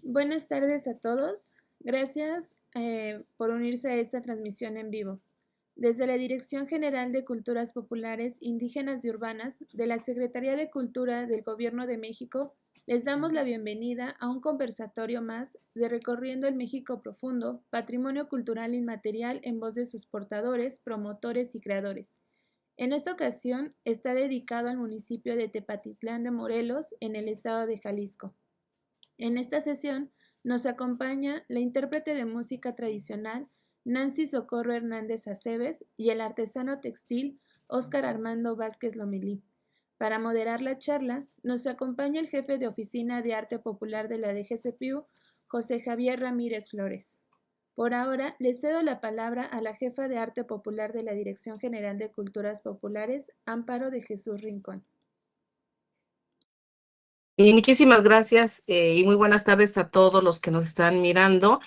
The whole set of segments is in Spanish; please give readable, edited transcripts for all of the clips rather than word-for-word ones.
Buenas tardes a todos. Gracias por unirse a esta transmisión en vivo. Desde la Dirección General de Culturas Populares, Indígenas y Urbanas de la Secretaría de Cultura del Gobierno de México, les damos la bienvenida a un conversatorio más de Recorriendo el México Profundo, Patrimonio Cultural Inmaterial en voz de sus portadores, promotores y creadores. En esta ocasión está dedicado al municipio de Tepatitlán de Morelos, en el estado de Jalisco. En esta sesión nos acompaña la intérprete de música tradicional Nancy Socorro Hernández Aceves y el artesano textil Óscar Armando Vázquez Lomelí. Para moderar la charla nos acompaña el jefe de Oficina de Arte Popular de la DGCPU, José Javier Ramírez Flores. Por ahora le cedo la palabra a la jefa de Arte Popular de la Dirección General de Culturas Populares, Amparo de Jesús Rincón. Y muchísimas gracias y muy buenas tardes a todos los que nos están mirando.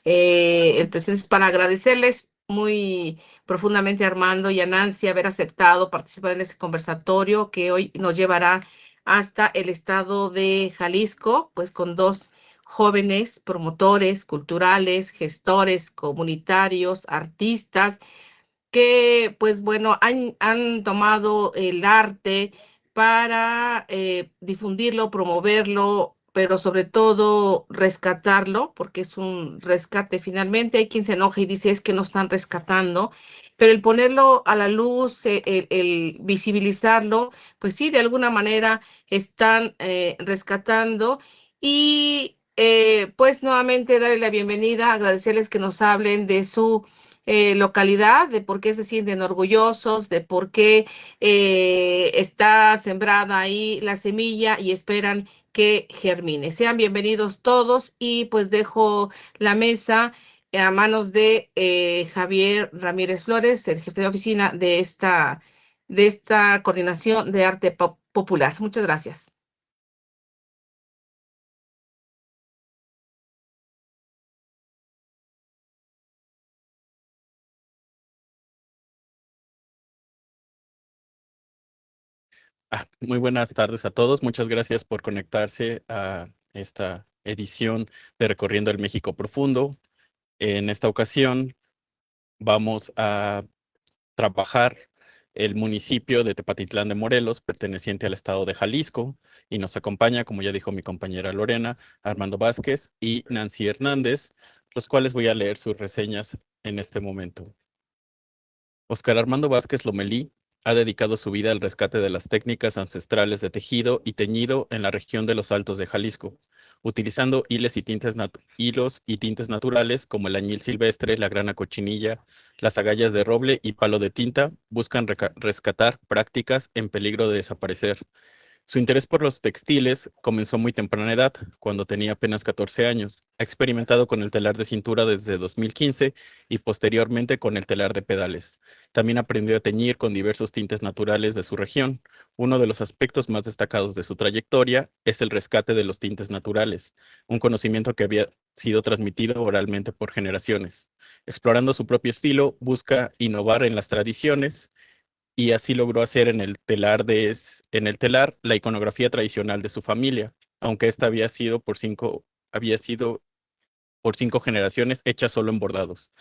El presente es para agradecerles muy profundamente a Armando y a Nancy haber aceptado participar en este conversatorio que hoy nos llevará hasta el estado de Jalisco, pues con dos jóvenes promotores culturales, gestores comunitarios, artistas, que pues bueno, han tomado el arte para difundirlo, promoverlo, pero sobre todo rescatarlo, porque es un rescate finalmente. Hay quien se enoja y dice es que no están rescatando, pero el ponerlo a la luz, el visibilizarlo, pues sí, de alguna manera están rescatando. Y pues nuevamente darle la bienvenida, agradecerles que nos hablen de su localidad, de por qué se sienten orgullosos, de por qué está sembrada ahí la semilla y esperan que germine. Sean bienvenidos todos y pues dejo la mesa a manos de Javier Ramírez Flores, el jefe de oficina de esta coordinación de arte popular. Muchas gracias. Muy buenas tardes a todos. Muchas gracias por conectarse a esta edición de Recorriendo el México Profundo. En esta ocasión vamos a trabajar el municipio de Tepatitlán de Morelos, perteneciente al estado de Jalisco, y nos acompaña, como ya dijo mi compañera Lorena, Armando Vázquez y Nancy Hernández, los cuales voy a leer sus reseñas en este momento. Óscar Armando Vázquez Lomelí ha dedicado su vida al rescate de las técnicas ancestrales de tejido y teñido en la región de los Altos de Jalisco, utilizando hilos y tintes naturales como el añil silvestre, la grana cochinilla, las agallas de roble y palo de tinta, buscan rescatar prácticas en peligro de desaparecer. Su interés por los textiles comenzó a muy temprana edad, cuando tenía apenas 14 años. Ha experimentado con el telar de cintura desde 2015 y posteriormente con el telar de pedales. También aprendió a teñir con diversos tintes naturales de su región. Uno de los aspectos más destacados de su trayectoria es el rescate de los tintes naturales, un conocimiento que había sido transmitido oralmente por generaciones. Explorando su propio estilo, busca innovar en las tradiciones y así logró hacer en el telar la iconografía tradicional de su familia, aunque esta había sido por 5 generaciones hecha solo en bordados.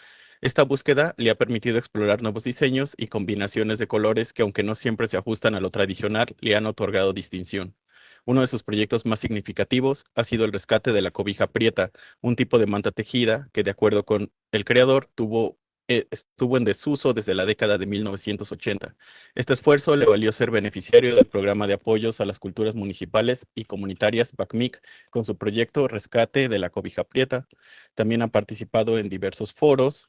Esta búsqueda le ha permitido explorar nuevos diseños y combinaciones de colores que, aunque no siempre se ajustan a lo tradicional, le han otorgado distinción. Uno de sus proyectos más significativos ha sido el rescate de la cobija prieta, un tipo de manta tejida que, de acuerdo con el creador, estuvo en desuso desde la década de 1980. Este esfuerzo le valió ser beneficiario del programa de apoyos a las culturas municipales y comunitarias BACMIC con su proyecto Rescate de la cobija prieta. También ha participado en diversos foros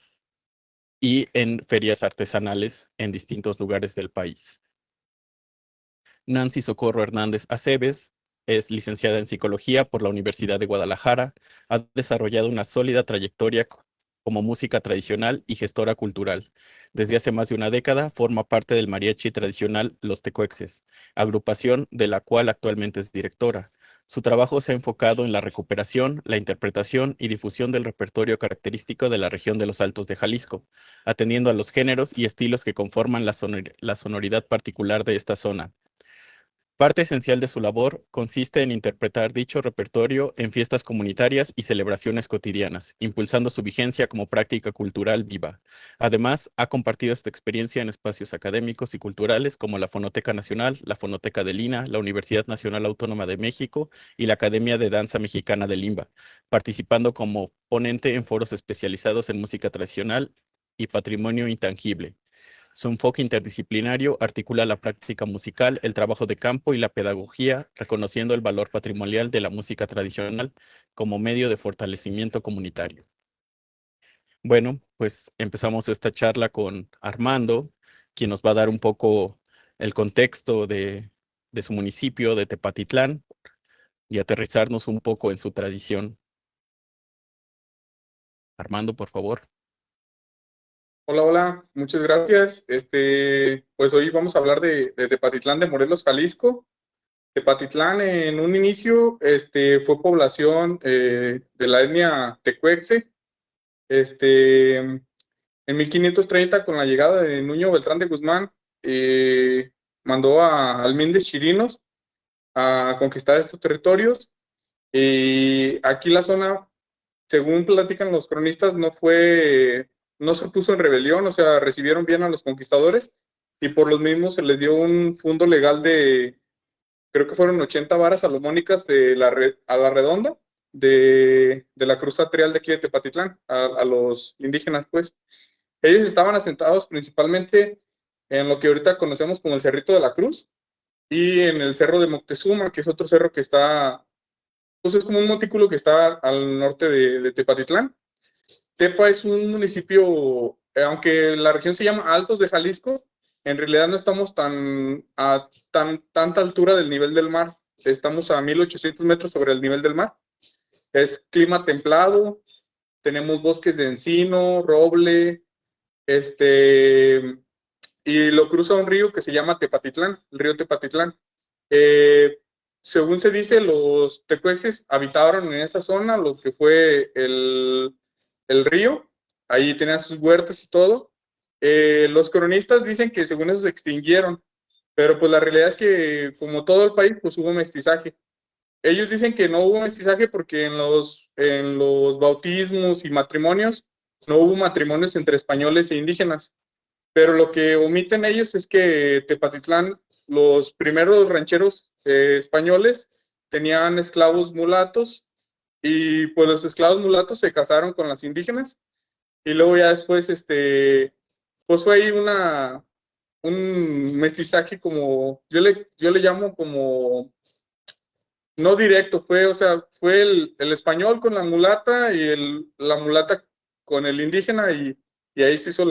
y en ferias artesanales en distintos lugares del país. Nancy Socorro Hernández Aceves es licenciada en Psicología por la Universidad de Guadalajara. Ha desarrollado una sólida trayectoria como música tradicional y gestora cultural. Desde hace más de una década forma parte del mariachi tradicional Los Tecuexes, agrupación de la cual actualmente es directora. Su trabajo se ha enfocado en la recuperación, la interpretación y difusión del repertorio característico de la región de los Altos de Jalisco, atendiendo a los géneros y estilos que conforman la sonoridad particular de esta zona. Parte esencial de su labor consiste en interpretar dicho repertorio en fiestas comunitarias y celebraciones cotidianas, impulsando su vigencia como práctica cultural viva. Además, ha compartido esta experiencia en espacios académicos y culturales como la Fonoteca Nacional, la Fonoteca de Lina, la Universidad Nacional Autónoma de México y la Academia de Danza Mexicana de Limba, participando como ponente en foros especializados en música tradicional y patrimonio intangible. Su enfoque interdisciplinario articula la práctica musical, el trabajo de campo y la pedagogía, reconociendo el valor patrimonial de la música tradicional como medio de fortalecimiento comunitario. Bueno, pues empezamos esta charla con Armando, quien nos va a dar un poco el contexto de su municipio, de Tepatitlán, y aterrizarnos un poco en su tradición. Armando, por favor. Hola, hola, muchas gracias. Pues hoy vamos a hablar de Tepatitlán de Morelos, Jalisco. Tepatitlán en un inicio fue población de la etnia tecuexe. En 1530, con la llegada de Nuño Beltrán de Guzmán, mandó a Almíndez Chirinos a conquistar estos territorios. Y aquí la zona, según platican los cronistas, no se puso en rebelión, o sea, recibieron bien a los conquistadores y por los mismos se les dio un fundo legal de, creo que fueron 80 varas salomónicas a la redonda de la cruz atrial de aquí de Tepatitlán, a los indígenas, pues. Ellos estaban asentados principalmente en lo que ahorita conocemos como el Cerrito de la Cruz y en el Cerro de Moctezuma, que es otro cerro que está, pues es como un montículo que está al norte de Tepatitlán. Tepa es un municipio, aunque la región se llama Altos de Jalisco, en realidad no estamos a tanta altura del nivel del mar. Estamos a 1800 metros sobre el nivel del mar. Es clima templado, tenemos bosques de encino, roble, y lo cruza un río que se llama Tepatitlán, el río Tepatitlán. Eh, Según se dice, los tecuexes habitaron en esa zona, lo que fue el río, ahí tenían sus huertas y todo. Los cronistas dicen que según eso se extinguieron, pero pues la realidad es que como todo el país, pues hubo mestizaje. Ellos dicen que no hubo mestizaje porque en los bautismos y matrimonios no hubo matrimonios entre españoles e indígenas, pero lo que omiten ellos es que Tepatitlán, los primeros rancheros españoles tenían esclavos mulatos y pues los esclavos mulatos se casaron con las indígenas y luego ya después, pues fue ahí un mestizaje como, yo le llamo como, no directo, o sea, fue el español con la mulata y la mulata con el indígena y ahí se hizo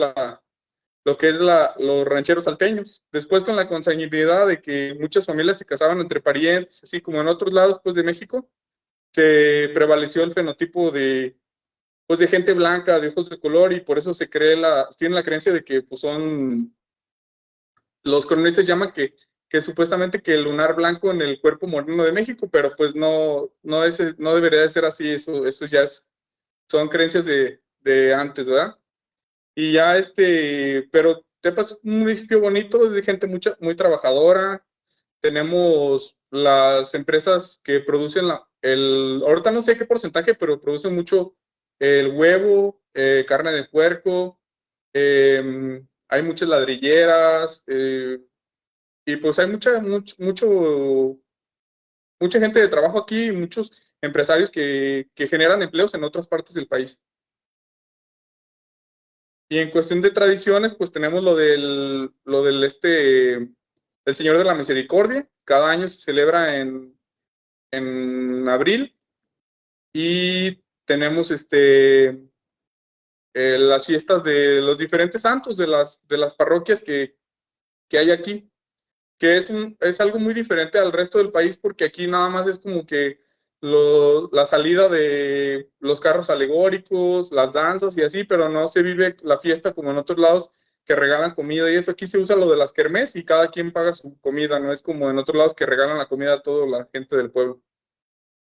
lo que es los rancheros salteños. Después con la consanguinidad de que muchas familias se casaban entre parientes, así como en otros lados pues, de México, se prevaleció el fenotipo pues, de gente blanca, de ojos de color, y por eso tiene la creencia de que pues, los cronistas llaman que supuestamente que el lunar blanco en el cuerpo moreno de México, pero pues no debería de ser así, eso ya son creencias de antes, ¿verdad? Y ya pero Tepa es un municipio bonito, de gente muy trabajadora. Tenemos las empresas que producen ahorita no sé qué porcentaje, pero producen mucho el huevo, carne de puerco, hay muchas ladrilleras, y pues hay mucha gente de trabajo aquí y muchos empresarios que generan empleos en otras partes del país. Y en cuestión de tradiciones, pues tenemos el Señor de la Misericordia. Cada año se celebra en abril. Y tenemos las fiestas de los diferentes santos de las parroquias que hay aquí, que es algo muy diferente al resto del país, porque aquí nada más es como que la salida de los carros alegóricos, las danzas y así, pero no se vive la fiesta como en otros lados que regalan comida y eso. Aquí se usa lo de las kermés y cada quien paga su comida, no es como en otros lados que regalan la comida a toda la gente del pueblo.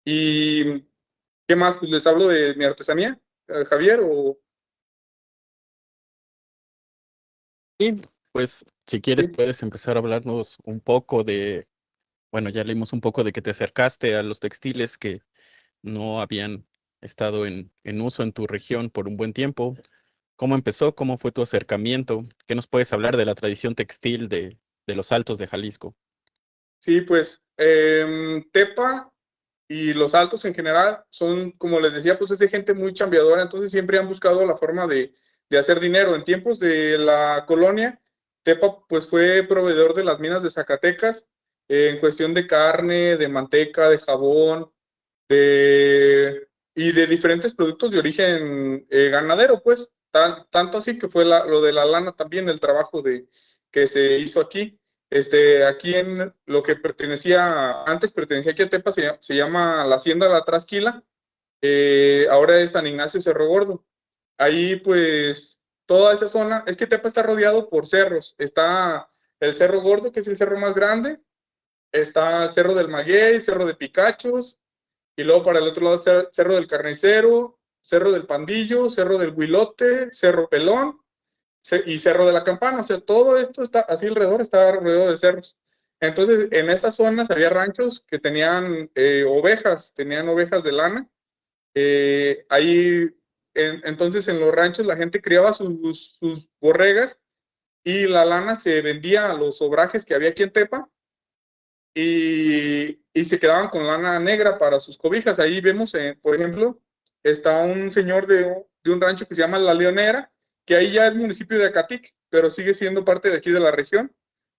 ¿Y qué más? Pues les hablo de mi artesanía, Javier, o... Y pues si quieres Sí. puedes empezar a hablarnos un poco de bueno, ya leímos un poco de que te acercaste a los textiles que no habían estado en uso en tu región por un buen tiempo. ¿Cómo empezó? ¿Cómo fue tu acercamiento? ¿Qué nos puedes hablar de la tradición textil de los Altos de Jalisco? Sí, pues Tepa y los Altos en general son, como les decía, pues es de gente muy chambeadora, entonces siempre han buscado la forma de hacer dinero. En tiempos de la colonia, Tepa pues fue proveedor de las minas de Zacatecas en cuestión de carne, de manteca, de jabón, y de diferentes productos de origen ganadero, pues, tanto así que fue lo de la lana también, el trabajo que se hizo aquí. Aquí en lo que antes pertenecía aquí a Tepa, se llama la Hacienda La Trasquila, ahora es San Ignacio Cerro Gordo. Ahí, pues, toda esa zona, es que Tepa está rodeado por cerros. Está el Cerro Gordo, que es el cerro más grande, está el Cerro del Maguey, Cerro de Picachos, y luego para el otro lado Cerro del Carnicero, Cerro del Pandillo, Cerro del Huilote, Cerro Pelón y Cerro de la Campana. O sea, todo esto está así alrededor, está alrededor de cerros. Entonces, en estas zonas había ranchos que tenían tenían ovejas de lana. Entonces, en los ranchos la gente criaba sus borregas y la lana se vendía a los obrajes que había aquí en Tepa y se quedaban con lana negra para sus cobijas. Ahí vemos, por ejemplo, está un señor de un rancho que se llama La Leonera, que ahí ya es municipio de Acatic, pero sigue siendo parte de aquí de la región.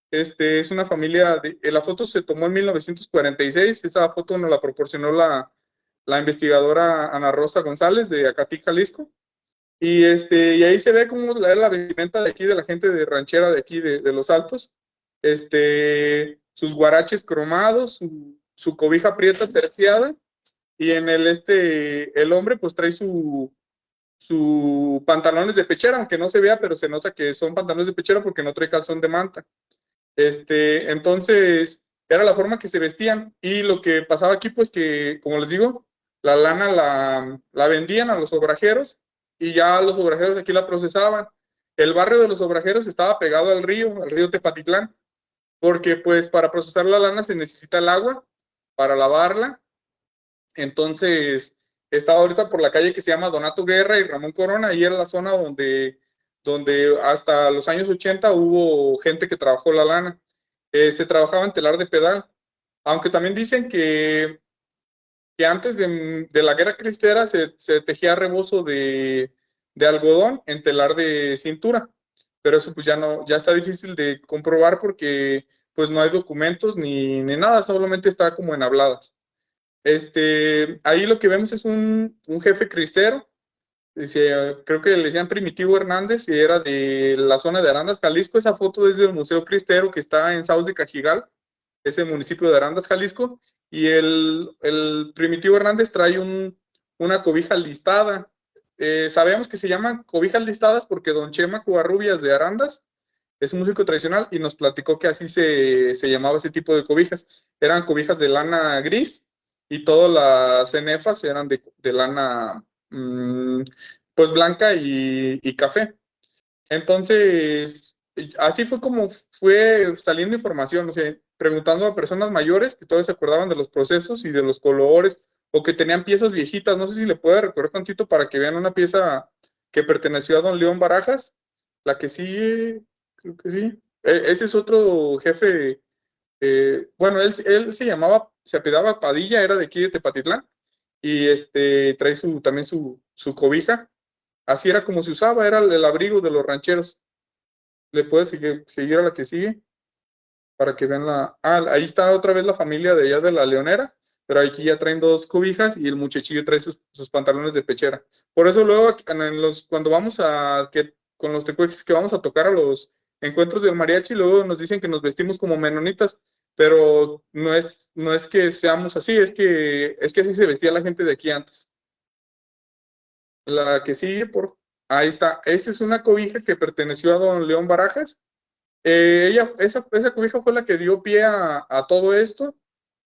Es una familia, la foto se tomó en 1946, esa foto nos la proporcionó la investigadora Ana Rosa González de Acatic, Jalisco. Y ahí se ve cómo es la vestimenta de aquí, de la gente de ranchera de aquí, de Los Altos. Sus guaraches cromados, su cobija prieta terciada, y en el hombre pues trae su pantalones de pechera, aunque no se vea, pero se nota que son pantalones de pechera porque no trae calzón de manta. Entonces, era la forma que se vestían, y lo que pasaba aquí, pues que, como les digo, la lana la vendían a los obrajeros, y ya los obrajeros aquí la procesaban. El barrio de los obrajeros estaba pegado al río Tepatitlán, porque pues para procesar la lana se necesita el agua para lavarla. Entonces, estaba ahorita por la calle que se llama Donato Guerra y Ramón Corona, y era la zona donde hasta los años 80 hubo gente que trabajó la lana. Se trabajaba en telar de pedal, aunque también dicen que antes de la guerra cristera se tejía rebozo de algodón en telar de cintura, pero eso pues ya no, ya está difícil de comprobar porque pues no hay documentos ni nada, solamente está como en habladas. Ahí lo que vemos es un jefe cristero, creo que le decían Primitivo Hernández, y era de la zona de Arandas, Jalisco. Esa foto es del Museo Cristero que está en Sauce de Cajigal, ese municipio de Arandas, Jalisco, y el Primitivo Hernández trae una cobija listada. Sabemos que se llaman cobijas listadas porque don Chema Covarrubias de Arandas es un músico tradicional y nos platicó que así se llamaba ese tipo de cobijas. Eran cobijas de lana gris y todas las cenefas eran de lana pues blanca y café. Entonces, así fue como fue saliendo información, o sea, preguntando a personas mayores que todos se acordaban de los procesos y de los colores, o que tenían piezas viejitas. No sé si le puede recordar tantito para que vean una pieza que perteneció a don León Barajas, la que sigue, creo que sí. Ese es otro jefe, bueno, él se apellidaba Padilla, era de aquí de Tepatitlán, y trae también su cobija. Así era como se usaba, era el abrigo de los rancheros. Le puedes seguir a la que sigue para que vean ahí está otra vez la familia de allá de la Leonera, pero aquí ya traen dos cobijas y el muchachillo trae sus pantalones de pechera. Por eso luego cuando vamos con los tecuexes que vamos a tocar a los encuentros del mariachi, luego nos dicen que nos vestimos como menonitas, pero no es que seamos así, es que así se vestía la gente de aquí antes. La que sigue, ahí está. Esta es una cobija que perteneció a don León Barajas. Esa cobija fue la que dio pie a todo esto,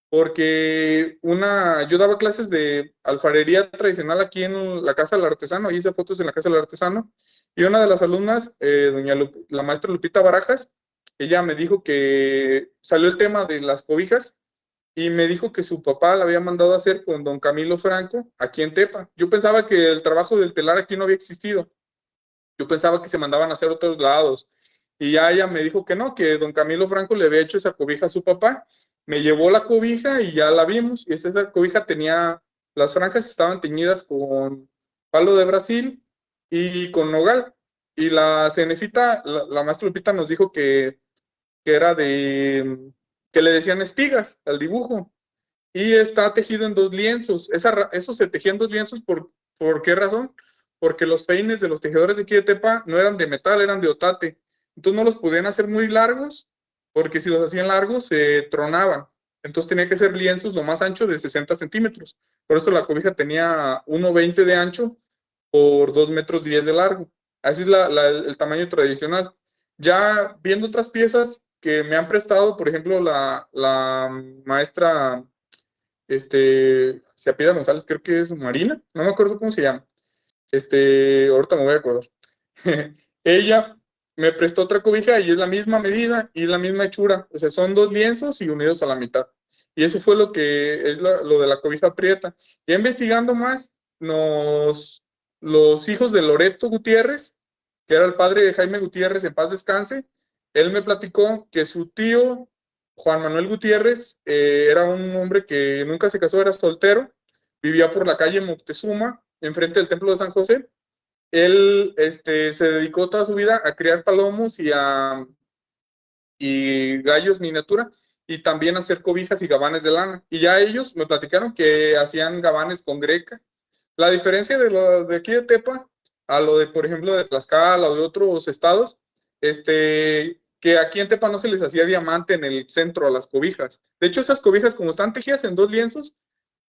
porque yo daba clases de alfarería tradicional aquí en la Casa del Artesano, y hice fotos en la Casa del Artesano, y una de las alumnas, la maestra Lupita Barajas, ella me dijo que salió el tema de las cobijas, y me dijo que su papá la había mandado a hacer con don Camilo Franco aquí en Tepa. Yo pensaba que el trabajo del telar aquí no había existido. Yo pensaba que se mandaban a hacer a otros lados. Y ya ella me dijo que no, que don Camilo Franco le había hecho esa cobija a su papá. Me llevó la cobija y ya la vimos. Y esa cobija tenía, las franjas estaban teñidas con palo de Brasil y con nogal. Y la cenefita, la maestra Lupita nos dijo que era que le decían espigas al dibujo. Y está tejido en 2 lienzos. Eso se tejía en 2 lienzos, ¿por qué razón? Porque los peines de los tejedores de aquí de Tepa no eran de metal, eran de otate. Entonces no los podían hacer muy largos, porque si los hacían largos se tronaban. Entonces tenía que ser lienzos lo más ancho de 60 centímetros. Por eso la cobija tenía 1,20 de ancho por 2,10 metros de largo. Así es el tamaño tradicional. Ya viendo otras piezas que me han prestado, por ejemplo, la maestra se apellida González, creo que es Marina, no me acuerdo cómo se llama. Ahorita me voy a acordar. Ella me prestó otra cobija y es la misma medida y la misma hechura. O sea, son 2 lienzos y unidos a la mitad. Y eso fue lo que es lo de la cobija prieta. Ya investigando más, los hijos de Loreto Gutiérrez, que era el padre de Jaime Gutiérrez, en paz descanse, él me platicó que su tío Juan Manuel Gutiérrez era un hombre que nunca se casó, era soltero, vivía por la calle Moctezuma, enfrente del templo de San José. Él se dedicó toda su vida a criar palomos y gallos miniatura, y también a hacer cobijas y gabanes de lana. Y ya ellos me platicaron que hacían gabanes con greca. La diferencia de lo de aquí de Tepa a lo de, por ejemplo, de Tlaxcala o de otros estados, que aquí en Tepa no se les hacía diamante en el centro a las cobijas. De hecho, esas cobijas, como están tejidas en 2 lienzos,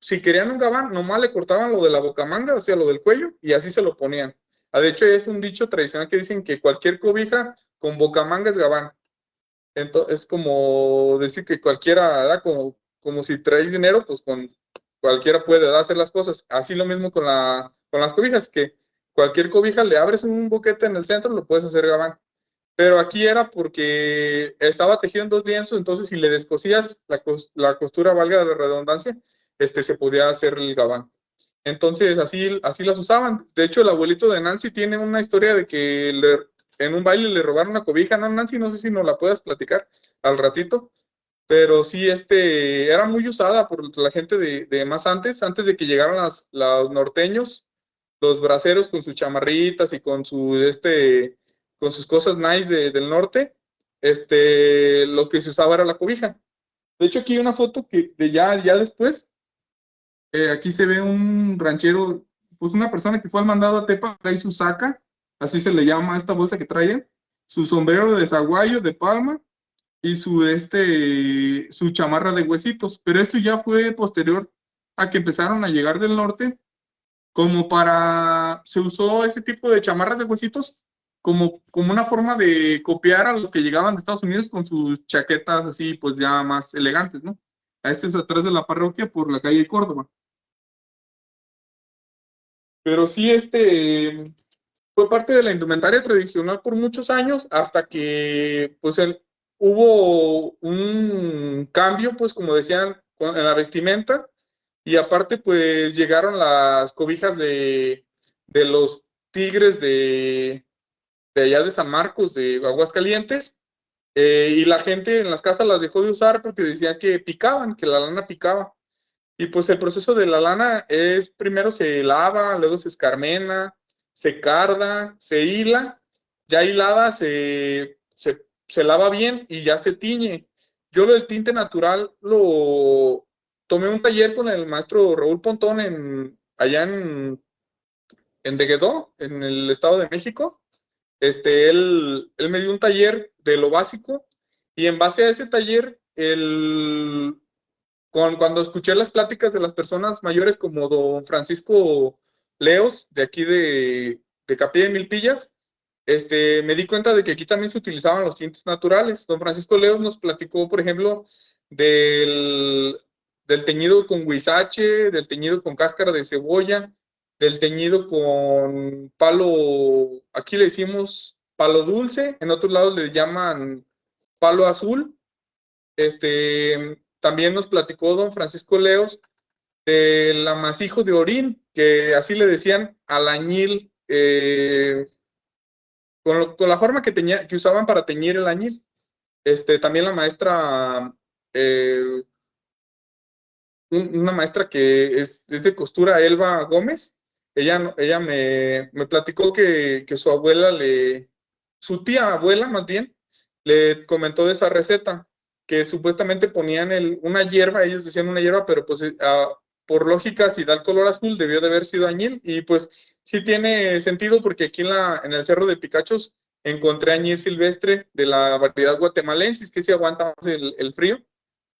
si querían un gabán, nomás le cortaban lo de la bocamanga, o sea, lo del cuello, y así se lo ponían. De hecho, es un dicho tradicional que dicen que cualquier cobija con bocamanga es gabán. Entonces, es como decir que cualquiera, ¿verdad? Como si traes dinero, pues con cualquiera puede, ¿verdad?, hacer las cosas. Así lo mismo con las cobijas, que cualquier cobija le abres un boquete en el centro, lo puedes hacer gabán. Pero aquí era porque estaba tejido en 2 lienzos, entonces si le descosías la costura, valga la redundancia, se podía hacer el gabán. Entonces así las usaban. De hecho, el abuelito de Nancy tiene una historia de que en un baile le robaron una cobija, ¿no, Nancy? No sé si nos la puedas platicar al ratito, pero sí, era muy usada por la gente de más antes de que llegaran los norteños, los braceros con sus chamarritas y con con sus cosas nice del norte. Lo que se usaba era la cobija. De hecho, aquí hay una foto que ya después, aquí se ve un ranchero, pues una persona que fue al mandado a Tepa, trae su saca, así se le llama a esta bolsa que trae, su sombrero de zaguayo, de palma, y su chamarra de huesitos. Pero esto ya fue posterior a que empezaron a llegar del norte, se usó ese tipo de chamarras de huesitos como una forma de copiar a los que llegaban de Estados Unidos con sus chaquetas así, pues ya más elegantes, ¿no? Es atrás de la parroquia por la calle Córdoba. Pero sí, fue parte de la indumentaria tradicional por muchos años, hasta que pues hubo un cambio, pues como decían, en la vestimenta, y aparte pues llegaron las cobijas de los tigres de allá de San Marcos, de Aguascalientes, y la gente en las casas las dejó de usar porque decían que picaban, que la lana picaba. Y pues el proceso de la lana es, primero se lava, luego se escarmena, se carda, se hila, ya hilada se lava bien y ya se tiñe. Yo lo del tinte natural lo tomé un taller con el maestro Raúl Pontón allá en Deguedó, en el Estado de México. Él me dio un taller de lo básico, y en base a ese taller, cuando escuché las pláticas de las personas mayores como don Francisco Leos, de aquí de Capilla de Milpillas, me di cuenta de que aquí también se utilizaban los tintes naturales. Don Francisco Leos nos platicó, por ejemplo, del teñido con huizache, del teñido con cáscara de cebolla, del teñido con palo, aquí le decimos palo dulce, en otros lados le llaman palo azul, también nos platicó don Francisco Leos del amasijo de orín, que así le decían al añil, con la forma que usaban para teñir el añil. También la maestra, una maestra que es de costura, Elba Gómez, ella me platicó que su abuela su tía abuela más bien, le comentó de esa receta, que supuestamente ponían una hierba, ellos decían una hierba, pero pues por lógica, si da el color azul, debió de haber sido añil, y pues sí tiene sentido, porque aquí en el Cerro de Picachos encontré añil silvestre de la variedad guatemalensis, que sí aguanta más el frío.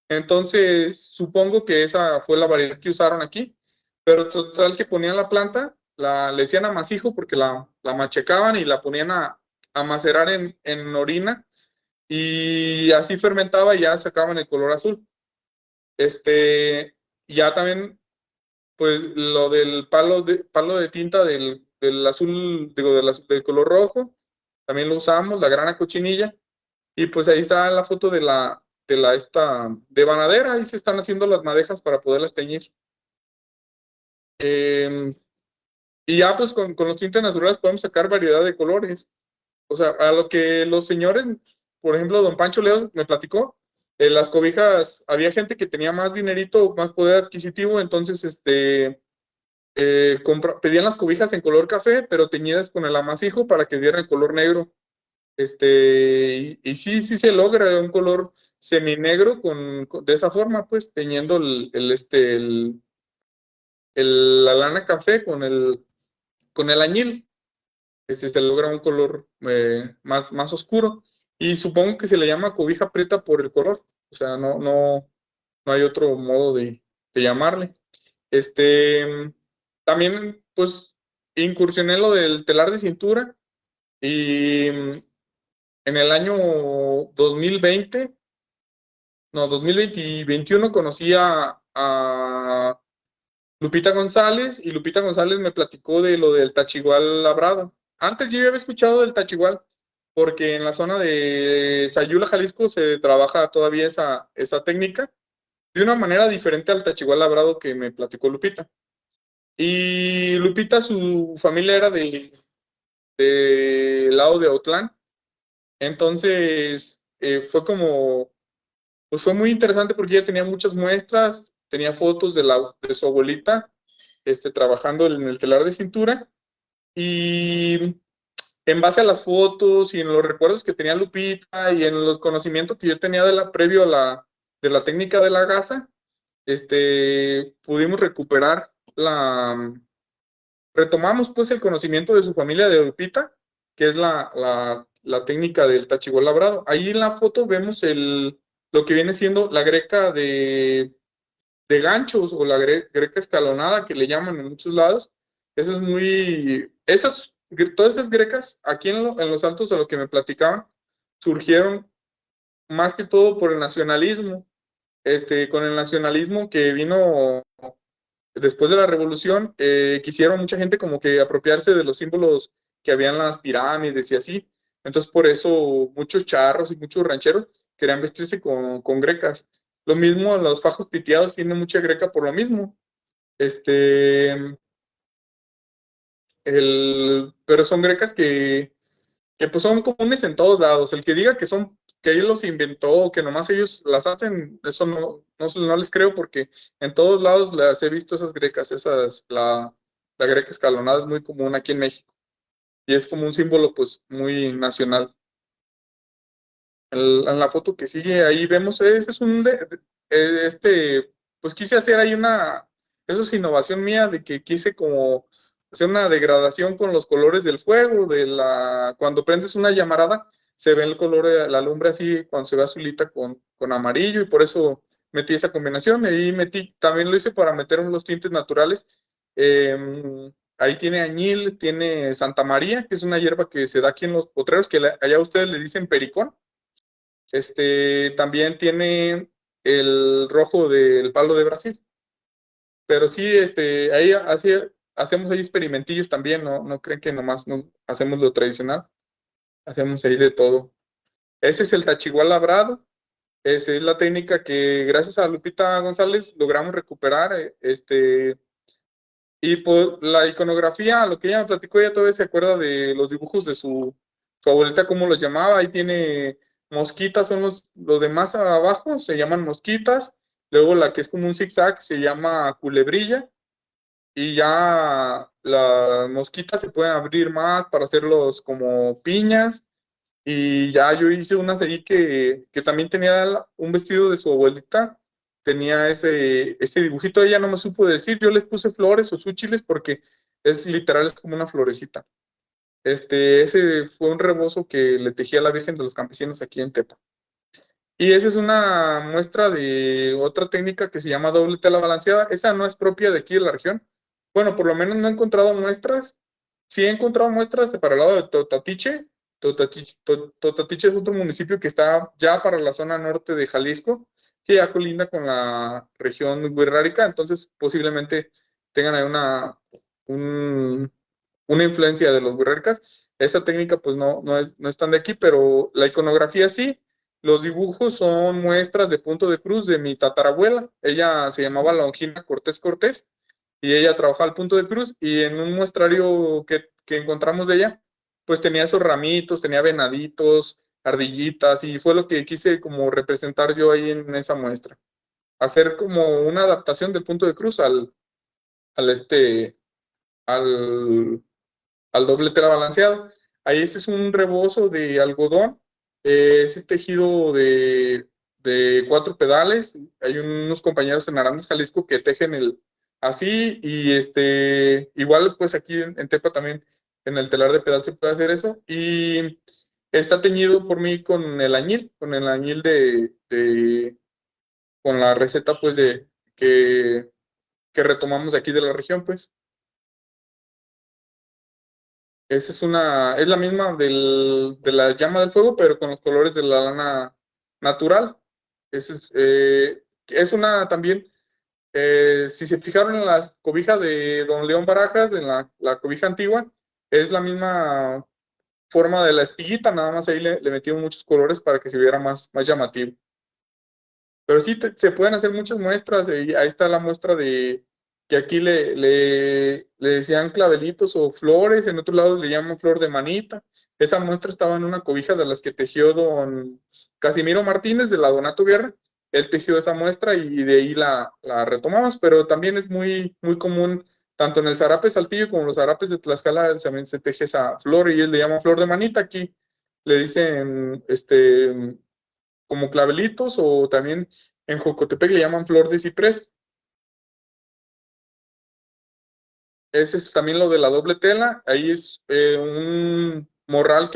Entonces, supongo que esa fue la variedad que usaron aquí, pero total que ponían la planta, le decían amasijo porque la machecaban y la ponían a macerar en orina, y así fermentaba y ya sacaban el color azul. Ya también, pues lo del palo de tinta del azul, digo, del color rojo, también lo usamos, la grana cochinilla, y pues ahí está la foto de la devanadera, ahí se están haciendo las madejas para poderlas teñir. Y ya pues con los tintes naturales podemos sacar variedad de colores. O sea, a lo que los señores, por ejemplo, don Pancho León me platicó, las cobijas, había gente que tenía más dinerito, más poder adquisitivo, entonces pedían las cobijas en color café, pero teñidas con el amasijo para que dieran el color negro. Y sí se logra un color seminegro de esa forma, pues, teñiendo la lana café con el añil. Se logra un color más oscuro. Y supongo que se le llama cobija preta por el color. O sea, no hay otro modo de llamarle. También, pues, incursioné en lo del telar de cintura, y en el año 2020, no, 2021, conocí a Lupita González, y Lupita González me platicó de lo del tachigual labrado. Antes yo ya había escuchado del tachigual, porque en la zona de Sayula, Jalisco, se trabaja todavía esa técnica de una manera diferente al tachigual labrado que me platicó Lupita. Y Lupita, su familia era del lado de Autlán. Entonces, pues fue muy interesante, porque ella tenía muchas muestras, tenía fotos de su abuelita trabajando en el telar de cintura, y en base a las fotos y en los recuerdos que tenía Lupita y en los conocimientos que yo tenía previo de la técnica de la gasa, pudimos retomamos pues el conocimiento de su familia de Lupita, que es la técnica del tachigual labrado. Ahí en la foto vemos lo que viene siendo la greca de ganchos, o la greca escalonada, que le llaman en muchos lados. Todas esas grecas aquí en los Altos, de lo que me platicaban, surgieron más que todo por el nacionalismo. Con el nacionalismo que vino después de la revolución, quisieron mucha gente como que apropiarse de los símbolos que había en las pirámides y así. Entonces, por eso muchos charros y muchos rancheros querían vestirse con grecas. Lo mismo, los fajos piteados tienen mucha greca por lo mismo. Pero son grecas que pues son comunes en todos lados. El que diga que ellos los inventó, que nomás ellos las hacen, eso no les creo, porque en todos lados las he visto esas grecas. La greca escalonada es muy común aquí en México, y es como un símbolo pues muy nacional. En la foto que sigue ahí vemos, ese es pues quise hacer ahí eso es innovación mía, de que quise como hacer una degradación con los colores del fuego, cuando prendes una llamarada, se ve el color de la lumbre así, cuando se ve azulita con amarillo, y por eso metí esa combinación. Ahí también lo hice para meter los tintes naturales. Ahí tiene añil, tiene Santa María, que es una hierba que se da aquí en los potreros, que allá ustedes le dicen pericón. También tiene el rojo del palo de Brasil. Pero sí, ahí hacemos ahí experimentillos también, no creen que nomás hacemos lo tradicional, hacemos ahí de todo. Ese es el tachigual labrado. Esa es la técnica que gracias a Lupita González logramos recuperar. Y por la iconografía, lo que ella me platicó, ella todavía se acuerda de los dibujos de su abuelita, cómo los llamaba. Ahí tiene mosquitas, son los de más abajo, se llaman mosquitas. Luego la que es como un zigzag se llama culebrilla. Y ya las mosquitas se pueden abrir más para hacerlos como piñas. Y ya yo hice unas ahí que también tenía un vestido de su abuelita, tenía ese dibujito, ella no me supo decir, yo les puse flores o súchiles porque es literal, es como una florecita. Ese fue un rebozo que le tejí a la Virgen de los Campesinos aquí en Tepa. Y esa es una muestra de otra técnica que se llama doble tela balanceada. Esa no es propia de aquí de la región. Bueno, por lo menos no he encontrado muestras. Sí he encontrado muestras para el lado de Totatiche. Totatiche es otro municipio que está ya para la zona norte de Jalisco, que ya colinda con la región wixárika. Entonces, posiblemente tengan ahí una influencia de los wixárikas. Esa técnica, pues no es tan de aquí, pero la iconografía sí. Los dibujos son muestras de punto de cruz de mi tatarabuela. Ella se llamaba Longina Cortés Cortés y ella trabajaba al punto de cruz, y en un muestrario que encontramos de ella, pues tenía esos ramitos, tenía venaditos, ardillitas, y fue lo que quise como representar yo ahí en esa muestra. Hacer como una adaptación del punto de cruz al doble tela balanceado. Ahí este es un rebozo de algodón, es tejido de 4 pedales. Hay unos compañeros en Arandas, Jalisco, que tejen así, y igual pues aquí en Tepa también en el telar de pedal se puede hacer eso, y está teñido por mí con el añil con la receta pues que retomamos de aquí de la región pues. Esa es la misma de la llama del fuego, pero con los colores de la lana natural. Es una también, si se fijaron en la cobija de Don León Barajas, en la cobija antigua, es la misma forma de la espiguita, nada más ahí le metieron muchos colores para que se viera más llamativo. Pero sí, se pueden hacer muchas muestras, y ahí está la muestra de que aquí le decían clavelitos o flores, en otros lados le llaman flor de manita. Esa muestra estaba en una cobija de las que tejió don Casimiro Martínez de la Donato Guerra. Él tejió esa muestra y de ahí la retomamos, pero también es muy común, tanto en el zarape Saltillo como en los zarapes de Tlaxcala, también se teje esa flor y él le llama flor de manita. Aquí le dicen como clavelitos, o también en Jocotepec le llaman flor de ciprés. Ese es también lo de la doble tela. Ahí es un morral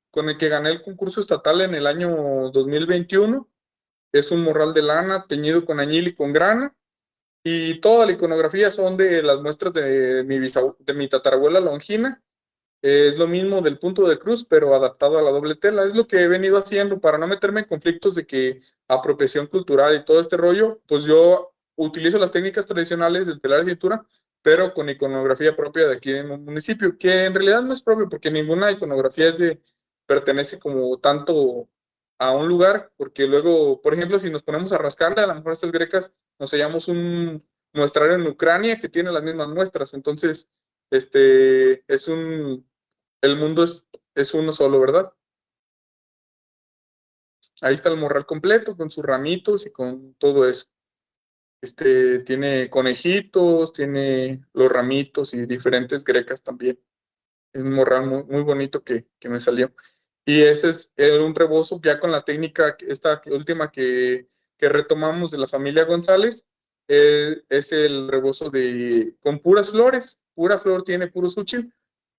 con el que gané el concurso estatal en el año 2021. Es un morral de lana teñido con añil y con grana. Y toda la iconografía son de las muestras de mi tatarabuela Longina. Es lo mismo del punto de cruz, pero adaptado a la doble tela. Es lo que he venido haciendo para no meterme en conflictos de que apropiación cultural y todo este rollo. Pues yo utilizo las técnicas tradicionales del telar de cintura, pero con iconografía propia de aquí en un municipio, que en realidad no es propio, porque ninguna iconografía pertenece como tanto a un lugar, porque luego, por ejemplo, si nos ponemos a rascarle, a lo mejor estas grecas nos hallamos un muestrario en Ucrania que tiene las mismas muestras. Entonces, el mundo es uno solo, ¿verdad? Ahí está el morral completo con sus ramitos y con todo eso. Tiene conejitos, tiene los ramitos y diferentes grecas también. Es un morral muy bonito que me salió. Y ese es un rebozo ya con la técnica, esta última que retomamos de la familia González. Es el rebozo con puras flores, pura flor, tiene puro súchil,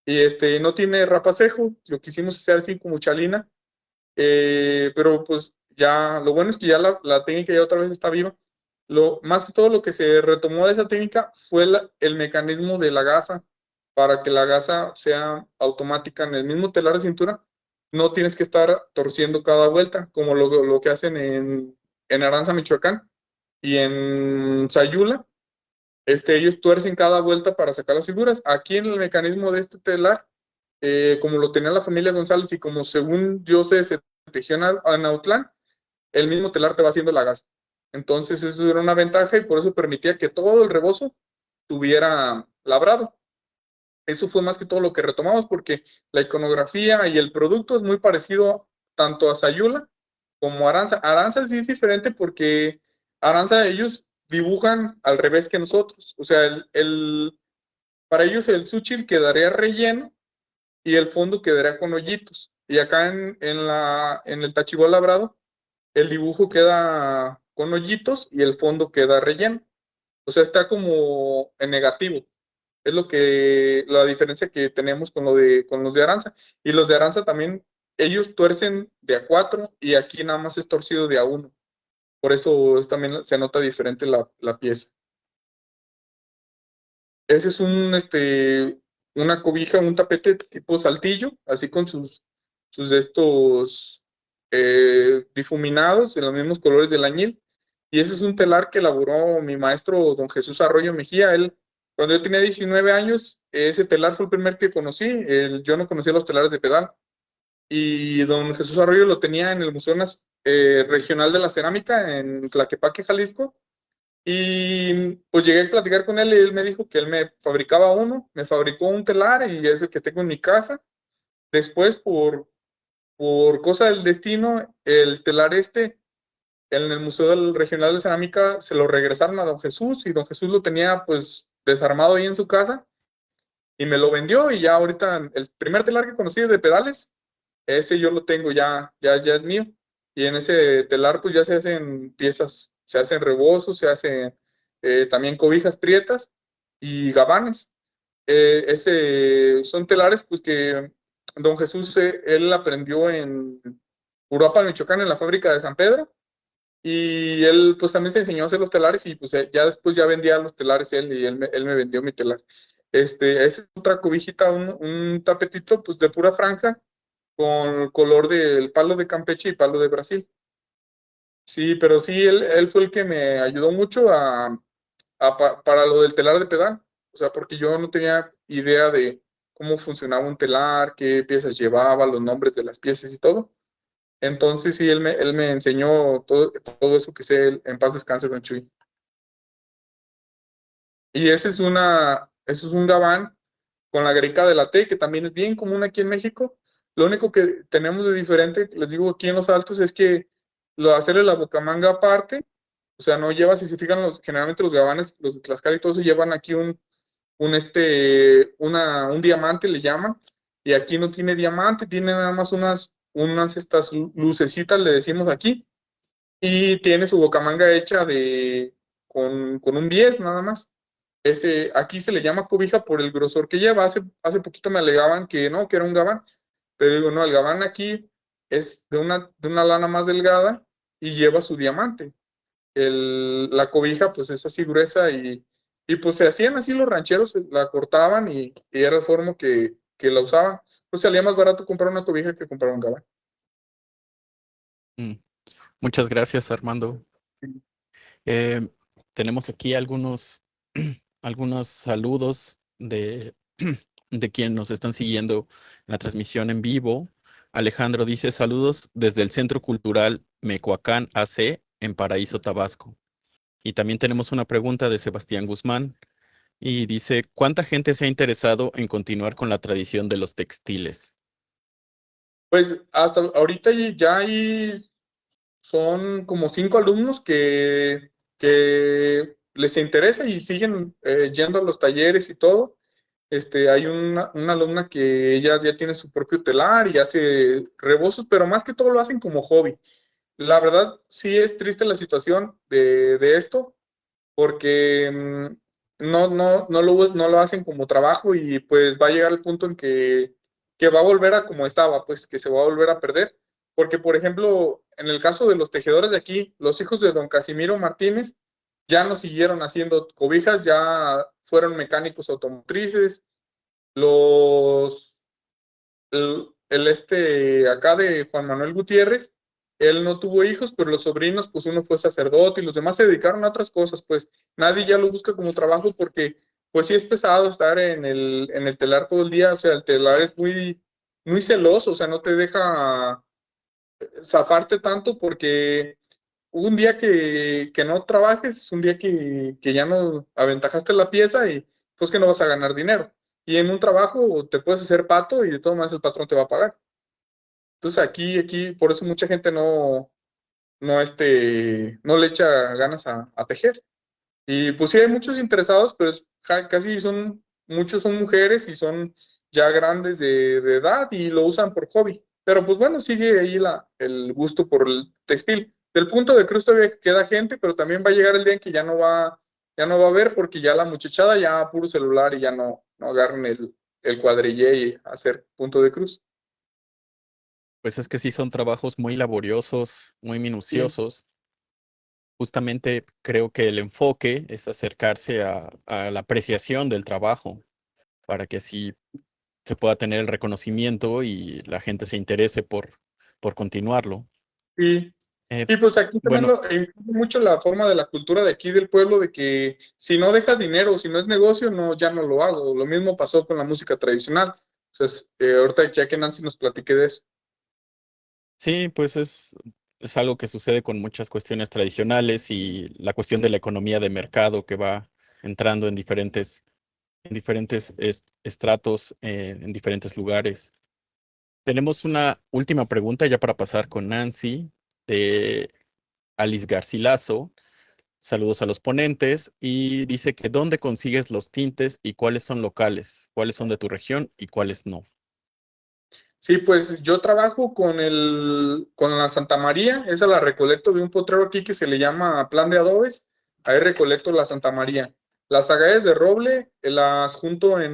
y no tiene rapacejo. Lo quisimos hacer así como chalina, pero pues ya lo bueno es que ya la técnica ya otra vez está viva. Más que todo lo que se retomó de esa técnica fue el mecanismo de la gasa, para que la gasa sea automática en el mismo telar de cintura. No tienes que estar torciendo cada vuelta, como lo que hacen en Aranza, Michoacán, y en Sayula. Ellos tuercen cada vuelta para sacar las figuras. Aquí en el mecanismo de este telar, como lo tenía la familia González y como según yo se tejió en Autlán, el mismo telar te va haciendo la gasa. Entonces eso era una ventaja y por eso permitía que todo el rebozo tuviera labrado. Eso fue más que todo lo que retomamos, porque la iconografía y el producto es muy parecido tanto a Sayula como a Aranza. Aranza sí es diferente porque Aranza ellos dibujan al revés que nosotros. O sea, para ellos el suchil quedaría relleno y el fondo quedaría con hoyitos. Y acá en el tachibol labrado, el dibujo queda con hoyitos y el fondo queda relleno. O sea, está como en negativo. Es la diferencia que tenemos con los de Aranza. Y los de Aranza también, ellos tuercen de A4 y aquí nada más es torcido de A1. Por eso también se nota diferente la pieza. Ese es una cobija, un tapete tipo saltillo, así con sus de estos difuminados en los mismos colores del añil. Y ese es un telar que elaboró mi maestro, don Jesús Arroyo Mejía. Él, cuando yo tenía 19 años, ese telar fue el primer que conocí. Yo no conocía los telares de pedal. Y don Jesús Arroyo lo tenía en el Museo Regional de la Cerámica en Tlaquepaque, Jalisco. Y pues llegué a platicar con él y él me dijo que él me fabricaba uno, me fabricó un telar y es el que tengo en mi casa. Después, por cosa del destino, el telar en el Museo Regional de Cerámica se lo regresaron a don Jesús y don Jesús lo tenía pues desarmado ahí en su casa y me lo vendió y ya ahorita el primer telar que conocí de pedales, ese yo lo tengo ya es mío. Y en ese telar pues ya se hacen piezas, se hacen rebozos, se hacen también cobijas prietas y gabanes. Son telares pues que don Jesús, él aprendió en Uruapan, Michoacán, en la fábrica de San Pedro. Y él pues también se enseñó a hacer los telares y pues ya después ya vendía los telares él y él me vendió mi telar. Esa es otra cobijita, un tapetito pues de pura franja con el color del palo de Campeche y palo de Brasil. Sí, pero sí, él fue el que me ayudó mucho para lo del telar de pedal. O sea, porque yo no tenía idea de cómo funcionaba un telar, qué piezas llevaba, los nombres de las piezas y todo. Entonces sí, él me enseñó todo eso que sé, en paz descanse, don Chuy. Y ese es un gabán con la greca de la T, que también es bien común aquí en México. Lo único que tenemos de diferente, les digo, aquí en Los Altos, es que hacerle la bocamanga aparte, o sea, no lleva, si se fijan, generalmente los gabanes, los de Tlaxcala y todo eso, llevan aquí un diamante, le llaman, y aquí no tiene diamante, tiene nada más estas lucecitas, le decimos aquí, y tiene su bocamanga hecha con un bies nada más. Aquí se le llama cobija por el grosor que lleva. Hace poquito me alegaban que no, que era un gabán, pero digo, no, el gabán aquí es de una lana más delgada y lleva su diamante. La cobija pues es así gruesa y pues se hacían así los rancheros, la cortaban y era el formo que la usaban. Pues salía más barato comprar una cobija que comprar un gabán. Muchas gracias, Armando. Tenemos aquí algunos saludos de quien nos están siguiendo en la transmisión en vivo. Alejandro dice saludos desde el Centro Cultural Mecoacán AC en Paraíso, Tabasco. Y también tenemos una pregunta de Sebastián Guzmán y dice, ¿cuánta gente se ha interesado en continuar con la tradición de los textiles? Pues hasta ahorita ya son como 5 alumnos que les interesa y siguen yendo a los talleres y todo. Hay una alumna que ella ya tiene su propio telar y hace rebozos, pero más que todo lo hacen como hobby. La verdad, sí es triste la situación de esto, porque no lo hacen como trabajo y pues va a llegar el punto en que va a volver a como estaba, pues que se va a volver a perder. Porque, por ejemplo, en el caso de los tejedores de aquí, los hijos de don Casimiro Martínez ya no siguieron haciendo cobijas, ya fueron mecánicos automotrices. Acá de Juan Manuel Gutiérrez, él no tuvo hijos, pero los sobrinos, pues uno fue sacerdote y los demás se dedicaron a otras cosas, pues nadie ya lo busca como trabajo porque pues sí es pesado estar en el telar todo el día, o sea, el telar es muy, muy celoso, o sea, no te deja zafarte tanto porque un día que no trabajes, es un día que ya no aventajaste la pieza y pues que no vas a ganar dinero. Y en un trabajo te puedes hacer pato y de todas maneras el patrón te va a pagar. Entonces aquí, por eso mucha gente no le echa ganas a tejer. Y pues sí hay muchos interesados, pero casi muchos son mujeres y son ya grandes de edad y lo usan por hobby. Pero pues bueno, sigue ahí el gusto por el textil. Del punto de cruz todavía queda gente, pero también va a llegar el día en que ya no va a haber porque ya la muchachada ya puro celular y ya no agarran el cuadrillé y hacer punto de cruz. Pues es que sí son trabajos muy laboriosos, muy Sí, minuciosos. Justamente creo que el enfoque es acercarse a la apreciación del trabajo para que así se pueda tener el reconocimiento y la gente se interese por continuarlo. sí. Eh, Y pues aquí también bueno, influye mucho la forma de la cultura de aquí del pueblo, de que si no deja dinero, si no es negocio, ya no lo hago. Lo mismo pasó con la música tradicional. Entonces, ahorita ya que Nancy nos platique de eso. sí, pues es algo que sucede con muchas cuestiones tradicionales y la cuestión de la economía de mercado que va entrando en diferentes estratos, en diferentes lugares. Tenemos una última pregunta ya para pasar con Nancy de Alice Garcilaso. Saludos a los ponentes y dice que dónde consigues los tintes y cuáles son locales, cuáles son de tu región y cuáles no. Sí, pues yo trabajo con la Santa María, esa la recolecto de un potrero aquí que se le llama Plan de Adobes, ahí recolecto la Santa María. Las agallas de roble las junto valga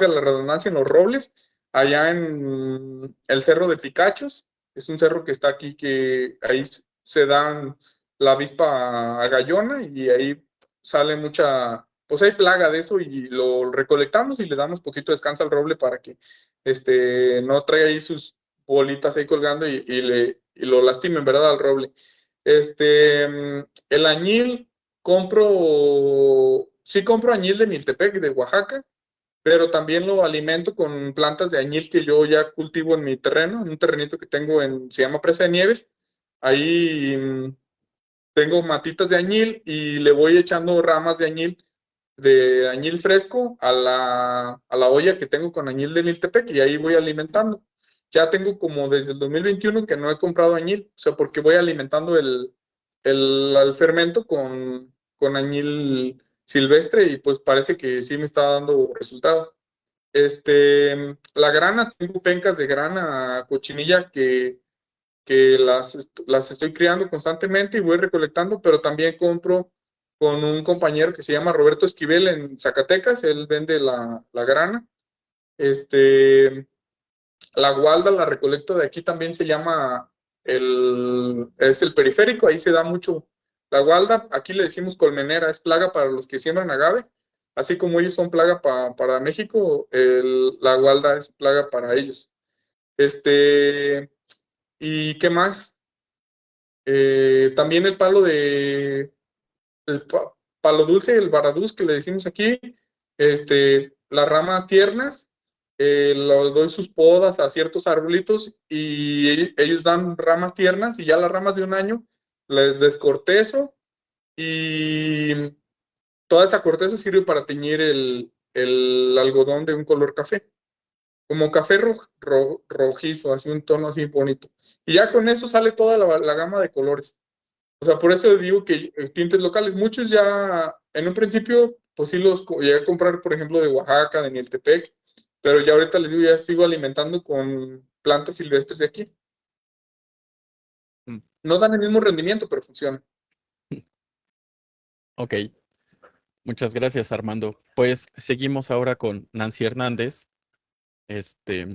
la redundancia, en los robles, allá en el Cerro de Picachos, es un cerro que está aquí que ahí se dan la avispa agallona y ahí sale pues hay plaga de eso y lo recolectamos y le damos poquito descanso al roble para que no trae ahí sus bolitas ahí colgando y lo lastimen, ¿verdad? Al roble. El añil, sí compro añil de Miltepec, de Oaxaca, pero también lo alimento con plantas de añil que yo ya cultivo en mi terreno, en un terrenito que tengo se llama Presa de Nieves. Ahí tengo matitas de añil y le voy echando ramas de añil fresco a la olla que tengo con añil de Miltepec y ahí voy alimentando. Ya tengo como desde el 2021 que no he comprado añil, o sea, porque voy alimentando el fermento con añil silvestre y pues parece que sí me está dando resultado. La grana, tengo pencas de grana cochinilla que las estoy criando constantemente y voy recolectando, pero también compro con un compañero que se llama Roberto Esquivel en Zacatecas, él vende la grana. La gualda la recolecto de aquí también se llama, es el periférico, ahí se da mucho. La gualda, aquí le decimos colmenera, es plaga para los que siembran agave, así como ellos son plaga para México, la gualda es plaga para ellos. ¿Y qué más? También el palo dulce, el baradús que le decimos aquí, las ramas tiernas, le doy sus podas a ciertos arbolitos y ellos dan ramas tiernas y ya las ramas de un año les descortezo y toda esa corteza sirve para teñir el algodón de un color café, como café rojizo, así un tono así bonito. Y ya con eso sale toda la gama de colores. O sea, por eso digo que tintes locales, muchos ya en un principio, pues sí los llegué a comprar, por ejemplo, de Oaxaca, de Mieltepec, pero ya ahorita les digo, ya sigo alimentando con plantas silvestres de aquí. Mm, No dan el mismo rendimiento, pero funcionan. Ok, muchas gracias, Armando. Pues seguimos ahora con Nancy Hernández. Este,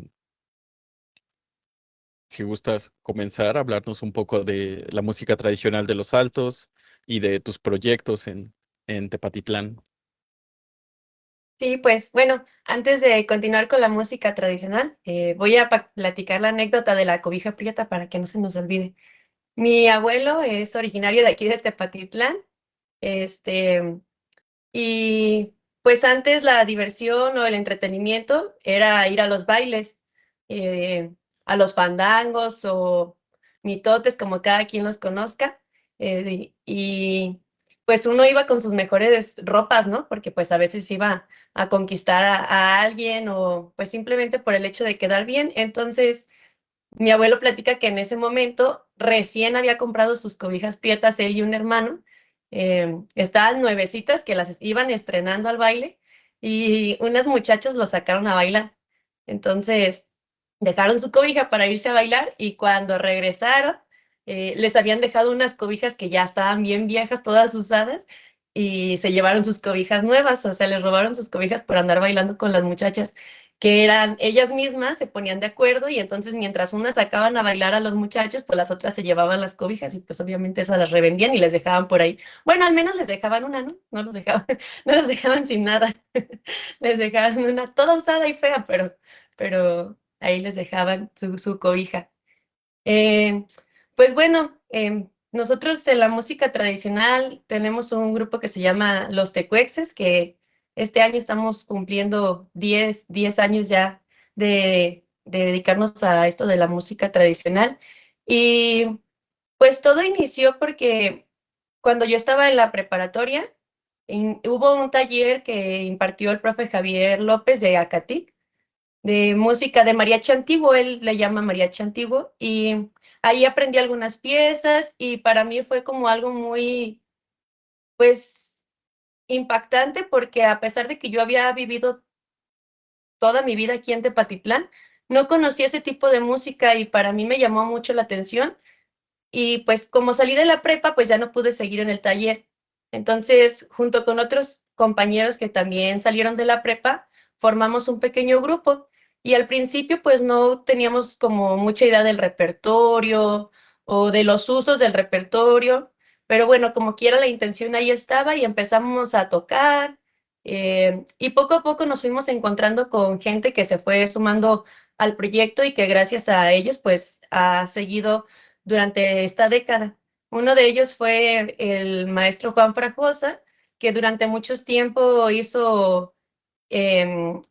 si gustas comenzar a hablarnos un poco de la música tradicional de Los Altos y de tus proyectos en Tepatitlán. Sí, pues bueno, antes de continuar con la música tradicional, voy a platicar la anécdota de la cobija prieta para que no se nos olvide. Mi abuelo es originario de aquí de Tepatitlán, este, y pues antes la diversión o el entretenimiento era ir a los bailes, a los fandangos o mitotes, como cada quien los conozca, y pues uno iba con sus mejores ropas, ¿no? Porque pues a veces iba a conquistar a alguien o pues simplemente por el hecho de quedar bien. Entonces, mi abuelo platica que en ese momento recién había comprado sus cobijas prietas él y un hermano. Estaban nuevecitas que las iban estrenando al baile y unas muchachas lo sacaron a bailar. Entonces dejaron su cobija para irse a bailar y cuando regresaron les habían dejado unas cobijas que ya estaban bien viejas, todas usadas, y se llevaron sus cobijas nuevas, o sea, les robaron sus cobijas por andar bailando con las muchachas que eran ellas mismas, se ponían de acuerdo y entonces mientras unas sacaban a bailar a los muchachos, pues las otras se llevaban las cobijas y pues obviamente esas las revendían y les dejaban por ahí. Bueno, al menos les dejaban una, ¿no? No los dejaban, no los dejaban sin nada. Les dejaban una toda usada y fea, pero ahí les dejaban su cobija. Eh, pues bueno, nosotros en la música tradicional tenemos un grupo que se llama Los Tecuexes, que este año estamos cumpliendo 10 años ya de dedicarnos a esto de la música tradicional. Y pues todo inició porque cuando yo estaba en la preparatoria, hubo un taller que impartió el profe Javier López de Acatic, de música de mariachi antiguo, él le llama mariachi antiguo, y ahí aprendí algunas piezas y para mí fue como algo muy, pues, impactante porque a pesar de que yo había vivido toda mi vida aquí en Tepatitlán, no conocía ese tipo de música y para mí me llamó mucho la atención y pues como salí de la prepa, pues ya no pude seguir en el taller. Entonces, junto con otros compañeros que también salieron de la prepa, formamos un pequeño grupo. Y al principio, pues no teníamos como mucha idea del repertorio o de los usos del repertorio, pero bueno, como quiera la intención ahí estaba y empezamos a tocar. Y poco a poco nos fuimos encontrando con gente que se fue sumando al proyecto y que gracias a ellos, pues ha seguido durante esta década. Uno de ellos fue el maestro Juan Frajosa, que durante mucho tiempo hizo em,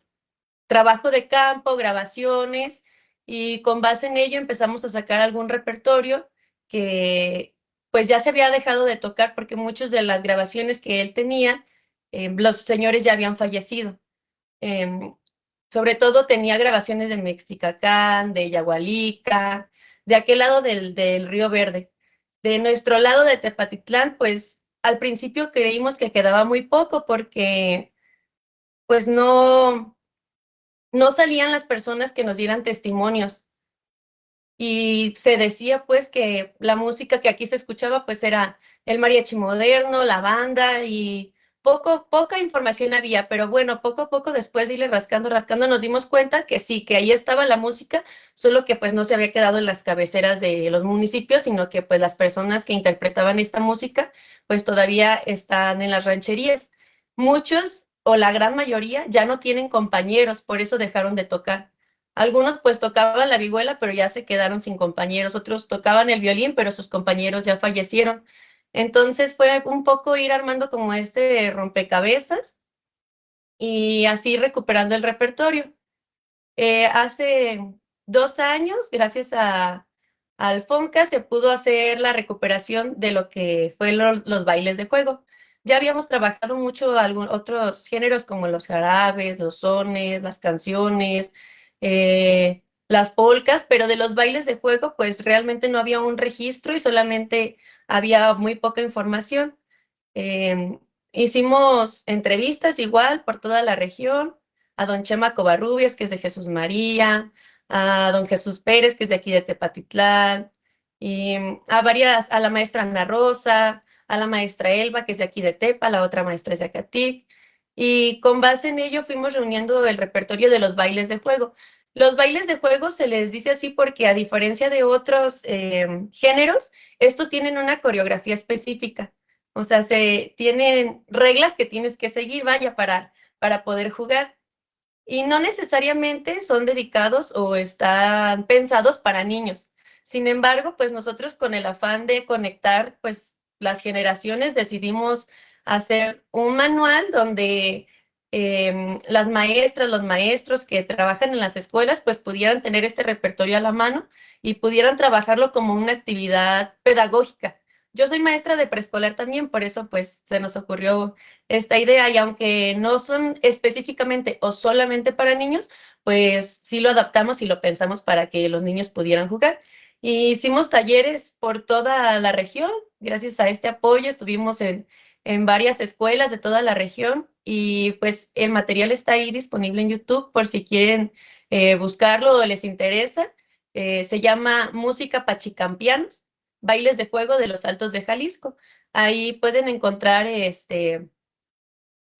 trabajo de campo, grabaciones, y con base en ello empezamos a sacar algún repertorio que pues ya se había dejado de tocar porque muchas de las grabaciones que él tenía, los señores ya habían fallecido. Em, Sobre todo tenía grabaciones de Mexicacán, de Yagualica, de aquel lado del Río Verde. De nuestro lado de Tepatitlán, pues al principio creímos que quedaba muy poco porque pues no salían las personas que nos dieran testimonios. Y se decía pues que la música que aquí se escuchaba pues era el mariachi moderno, la banda y poca información había, pero bueno, poco a poco después de irle rascando, nos dimos cuenta que sí, que ahí estaba la música, solo que pues no se había quedado en las cabeceras de los municipios, sino que pues las personas que interpretaban esta música pues todavía están en las rancherías. Muchos o la gran mayoría ya no tienen compañeros, por eso dejaron de tocar. Algunos pues tocaban la vihuela, pero ya se quedaron sin compañeros. Otros tocaban el violín, pero sus compañeros ya fallecieron. Entonces fue un poco ir armando como este rompecabezas y así recuperando el repertorio. Hace 2 años, gracias al FONCA, se pudo hacer la recuperación de lo que fue los bailes de juego. Ya habíamos trabajado mucho otros géneros como los jarabes, los sones, las canciones, las polcas, pero de los bailes de juego, pues realmente no había un registro y solamente había muy poca información. Eh, Hicimos entrevistas igual por toda la región, a don Chema Covarrubias, que es de Jesús María, a don Jesús Pérez, que es de aquí de Tepatitlán, y a la maestra Ana Rosa, a la maestra Elba, que es de aquí de Tepa, la otra maestra es de Acatic, y con base en ello fuimos reuniendo el repertorio de los bailes de juego. Los bailes de juego se les dice así porque a diferencia de otros géneros, estos tienen una coreografía específica. O sea, se tienen reglas que tienes que seguir, vaya, para poder jugar. Y no necesariamente son dedicados o están pensados para niños. Sin embargo, pues nosotros con el afán de conectar, pues las generaciones decidimos hacer un manual donde las maestras, los maestros que trabajan en las escuelas, pues pudieran tener este repertorio a la mano y pudieran trabajarlo como una actividad pedagógica. Yo soy maestra de preescolar también, por eso pues se nos ocurrió esta idea, y aunque no son específicamente o solamente para niños, pues sí lo adaptamos y lo pensamos para que los niños pudieran jugar. Y hicimos talleres por toda la región. Gracias a este apoyo estuvimos en varias escuelas de toda la región, y pues el material está ahí disponible en YouTube por si quieren buscarlo o les interesa. Se llama Música Pachicampianos, bailes de juego de los Altos de Jalisco. Ahí pueden encontrar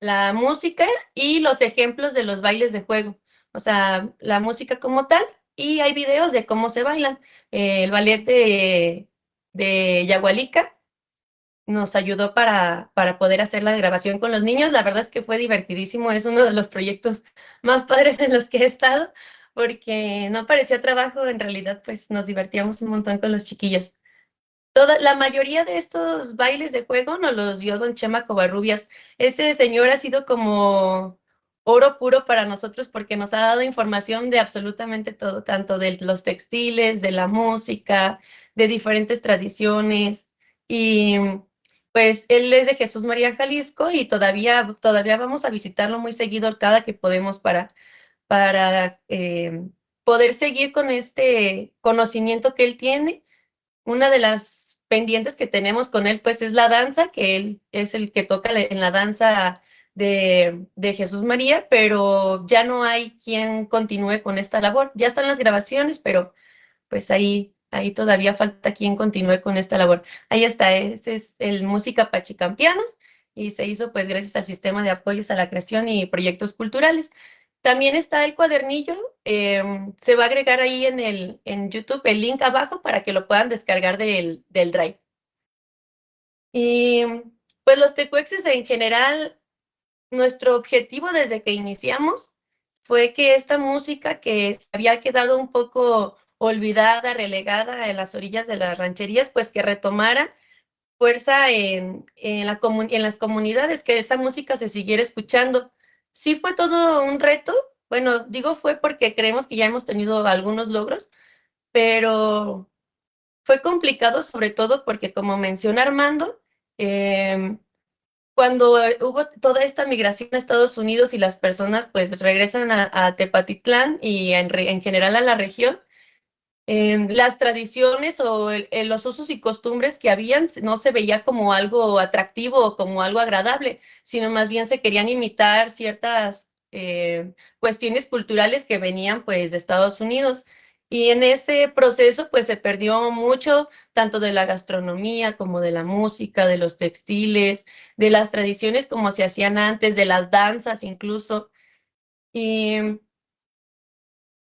la música y los ejemplos de los bailes de juego, o sea, la música como tal, y hay videos de cómo se bailan. El ballet de Yagualica nos ayudó para poder hacer la grabación con los niños. La verdad es que fue divertidísimo, es uno de los proyectos más padres en los que he estado, porque no parecía trabajo, en realidad pues nos divertíamos un montón con los chiquillos. La mayoría de estos bailes de juego nos los dio don Chema Covarrubias. Ese señor ha sido como oro puro para nosotros porque nos ha dado información de absolutamente todo, tanto de los textiles, de la música, de diferentes tradiciones. Y pues él es de Jesús María, Jalisco, y todavía vamos a visitarlo muy seguido cada que podemos para poder seguir con este conocimiento que él tiene. Una de las pendientes que tenemos con él, pues, es la danza, que él es el que toca en la danza de Jesús María, pero ya no hay quien continúe con esta labor. Ya están las grabaciones, pero pues ahí todavía falta quien continúe con esta labor. Ahí está, ese es el Música Pachicampianos, y se hizo pues gracias al Sistema de Apoyos a la Creación y Proyectos Culturales. También está el cuadernillo, se va a agregar ahí en YouTube el link abajo para que lo puedan descargar del Drive. Y pues los tecuexes en general, nuestro objetivo desde que iniciamos fue que esta música que se había quedado un poco olvidada, relegada en las orillas de las rancherías, pues que retomara fuerza en las comunidades, que esa música se siguiera escuchando. Sí fue todo un reto, bueno, digo fue porque creemos que ya hemos tenido algunos logros, pero fue complicado sobre todo porque, como menciona Armando, cuando hubo toda esta migración a Estados Unidos y las personas pues regresan a Tepatitlán y en general a la región, las tradiciones o los usos y costumbres que habían no se veía como algo atractivo o como algo agradable, sino más bien se querían imitar ciertas cuestiones culturales que venían pues de Estados Unidos. Y en ese proceso pues se perdió mucho, tanto de la gastronomía como de la música, de los textiles, de las tradiciones como se hacían antes, de las danzas incluso. Y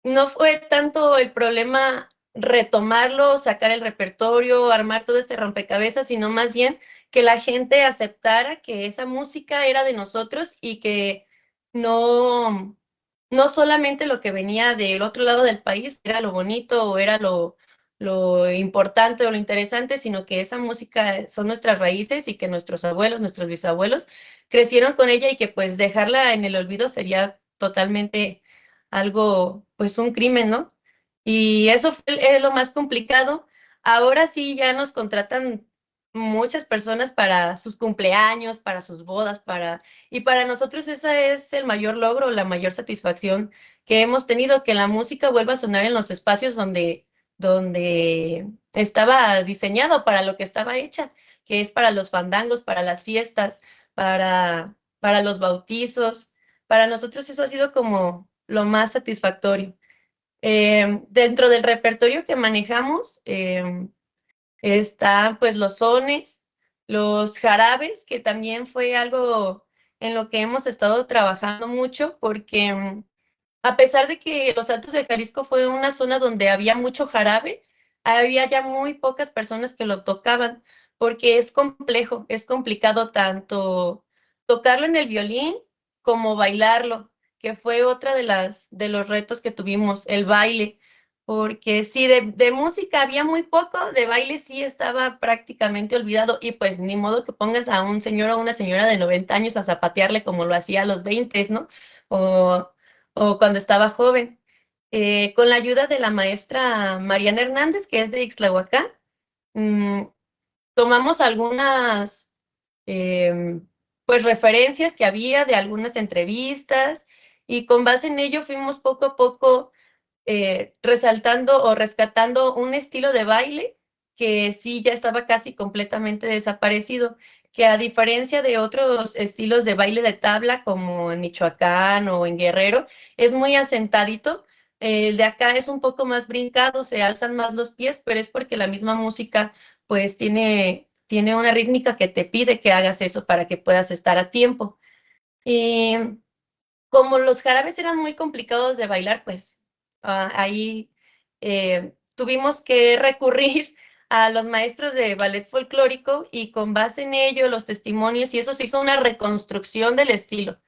no fue tanto el problema retomarlo, sacar el repertorio, armar todo este rompecabezas, sino más bien que la gente aceptara que esa música era de nosotros y que no, no solamente lo que venía del otro lado del país era lo bonito o era lo importante o lo interesante, sino que esa música son nuestras raíces y que nuestros abuelos, nuestros bisabuelos crecieron con ella, y que pues dejarla en el olvido sería totalmente algo, pues un crimen, ¿no? Y eso es lo más complicado. Ahora sí ya nos contratan muchas personas para sus cumpleaños, para sus bodas, y para nosotros ese es el mayor logro, la mayor satisfacción que hemos tenido, que la música vuelva a sonar en los espacios donde estaba diseñado, para lo que estaba hecha, que es para los fandangos, para las fiestas, para los bautizos. Para nosotros eso ha sido como lo más satisfactorio. Dentro del repertorio que manejamos están pues los sones, los jarabes, que también fue algo en lo que hemos estado trabajando mucho, porque a pesar de que los Altos de Jalisco fue una zona donde había mucho jarabe, había ya muy pocas personas que lo tocaban, porque es complejo, es complicado tanto tocarlo en el violín como bailarlo, que fue otra de los retos que tuvimos, el baile, porque sí, de música había muy poco, de baile sí estaba prácticamente olvidado, y pues ni modo que pongas a un señor o una señora de 90 años a zapatearle como lo hacía a los 20, ¿no? O cuando estaba joven. Con la ayuda de la maestra Mariana Hernández, que es de Ixtlahuacán, tomamos algunas pues referencias que había de algunas entrevistas, y con base en ello fuimos poco a poco resaltando o rescatando un estilo de baile que sí ya estaba casi completamente desaparecido, que a diferencia de otros estilos de baile de tabla como en Michoacán o en Guerrero, es muy asentadito. El de acá es un poco más brincado, se alzan más los pies, pero es porque la misma música pues tiene una rítmica que te pide que hagas eso para que puedas estar a tiempo. Y como los jarabes eran muy complicados de bailar, pues ahí tuvimos que recurrir a los maestros de ballet folclórico, y con base en ello, los testimonios, y eso se hizo una reconstrucción del estilo.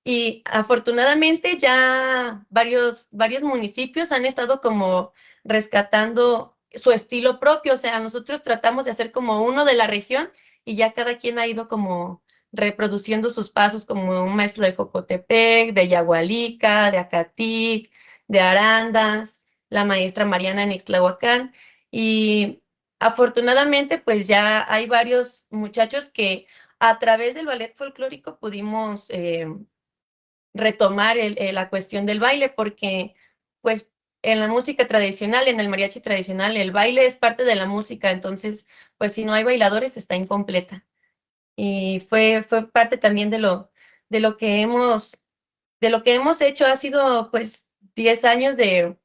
Y afortunadamente ya varios municipios han estado como rescatando su estilo propio. O sea, nosotros tratamos de hacer como uno de la región, y ya cada quien ha ido como reproduciendo sus pasos, como un maestro de Jocotepec, de Yagualica, de Acatic, de Arandas, la maestra Mariana en Ixtlahuacán. Y afortunadamente pues ya hay varios muchachos que a través del ballet folclórico pudimos retomar la cuestión del baile, porque pues en la música tradicional, en el mariachi tradicional, el baile es parte de la música, entonces pues si no hay bailadores está incompleta. Y fue parte también de lo que hemos hecho. Ha sido pues 10 años de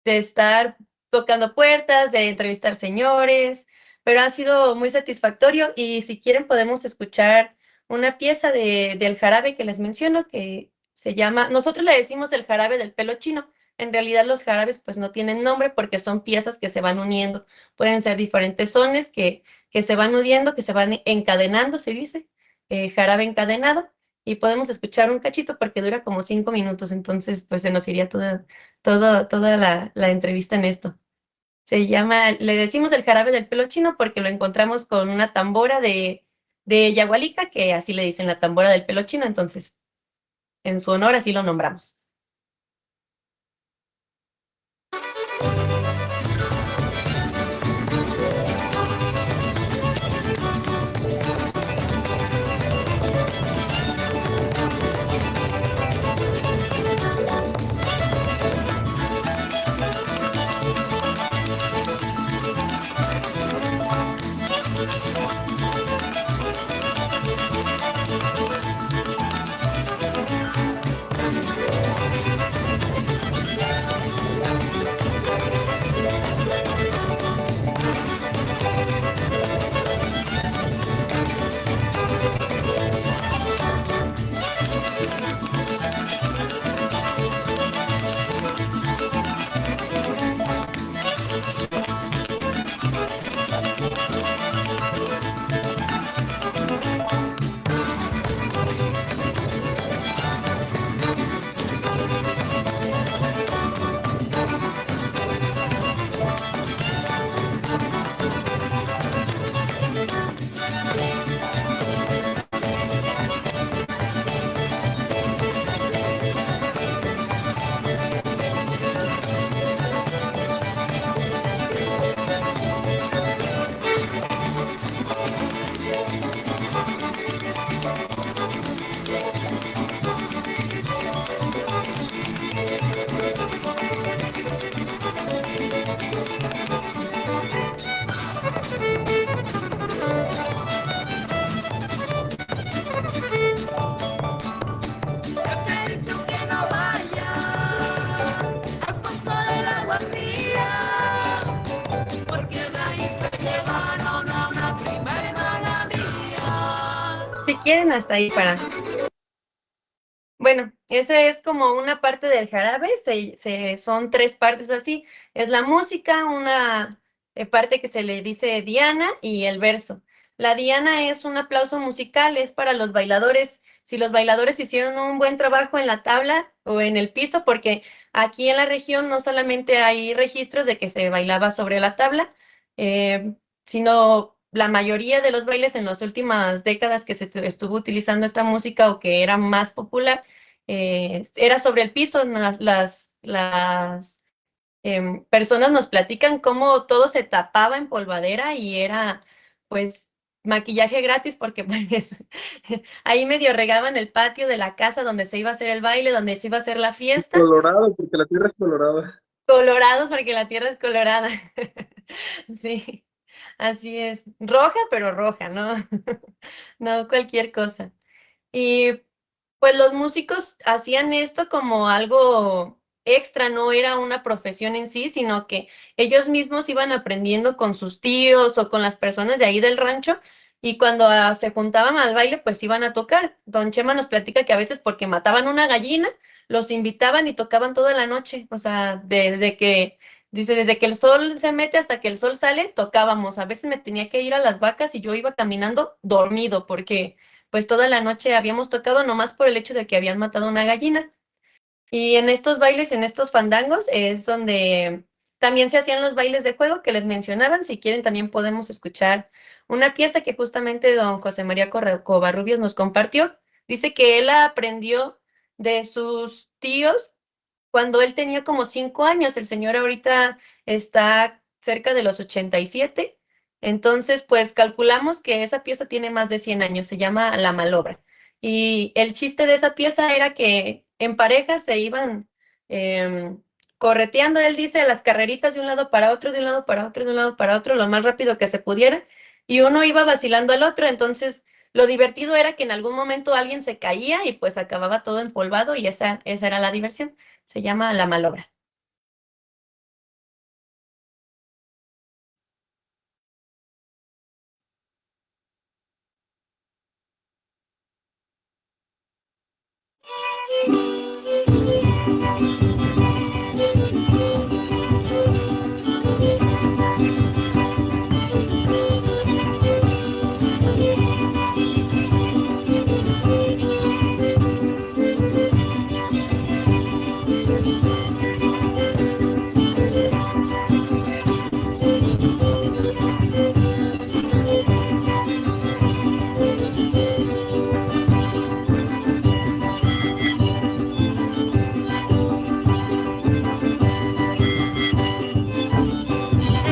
estar tocando puertas, de entrevistar señores, pero ha sido muy satisfactorio, y si quieren podemos escuchar una pieza del jarabe que les menciono, que se llama, nosotros le decimos el jarabe del pelo chino. En realidad los jarabes pues no tienen nombre porque son piezas que se van uniendo. Pueden ser diferentes sones que se van uniendo, que se van encadenando, se dice, jarabe encadenado, y podemos escuchar un cachito porque dura como 5 minutos, entonces pues se nos iría toda la entrevista en esto. Se llama, le decimos el jarabe del pelo chino porque lo encontramos con una tambora de Yagualica, que así le dicen la tambora del pelo chino, entonces en su honor así lo nombramos. Si quieren, hasta ahí para... Bueno, esa es como una parte del jarabe, son 3 partes así. Es la música, una parte que se le dice diana, y el verso. La diana es un aplauso musical, es para los bailadores. si los bailadores hicieron un buen trabajo en la tabla o en el piso, porque aquí en la región no solamente hay registros de que se bailaba sobre la tabla, sino la mayoría de los bailes en las últimas décadas que se estuvo utilizando esta música o que era más popular, era sobre el piso. Las personas nos platican cómo todo se tapaba en polvadera y era pues maquillaje gratis porque pues ahí medio regaban el patio de la casa donde se iba a hacer el baile, donde se iba a hacer la fiesta. Colorado, porque la tierra es colorada. Colorados porque la tierra es colorada. Sí, así es. Roja, pero roja, ¿no? No cualquier cosa. Y pues los músicos hacían esto como algo extra, no era una profesión en sí, sino que ellos mismos iban aprendiendo con sus tíos o con las personas de ahí del rancho y cuando se juntaban al baile, pues iban a tocar. Don Chema nos platica que a veces porque mataban una gallina, los invitaban y tocaban toda la noche, o sea, dice, desde que el sol se mete hasta que el sol sale, tocábamos. A veces me tenía que ir a las vacas y yo iba caminando dormido porque pues toda la noche habíamos tocado nomás por el hecho de que habían matado una gallina. Y en estos bailes, en estos fandangos, es donde también se hacían los bailes de juego que les mencionaban. Si quieren, también podemos escuchar una pieza que justamente don José María Covarrubias nos compartió. Dice que él la aprendió de sus tíos cuando él tenía como 5 años. El señor ahorita está cerca de los 87. Entonces, pues calculamos que esa pieza tiene más de 100 años. Se llama La Malobra. Y el chiste de esa pieza era que en parejas se iban correteando, él dice, las carreritas de un lado para otro, de un lado para otro, de un lado para otro, lo más rápido que se pudiera, y uno iba vacilando al otro. Entonces lo divertido era que en algún momento alguien se caía y pues acababa todo empolvado y esa era la diversión. Se llama La Malobra.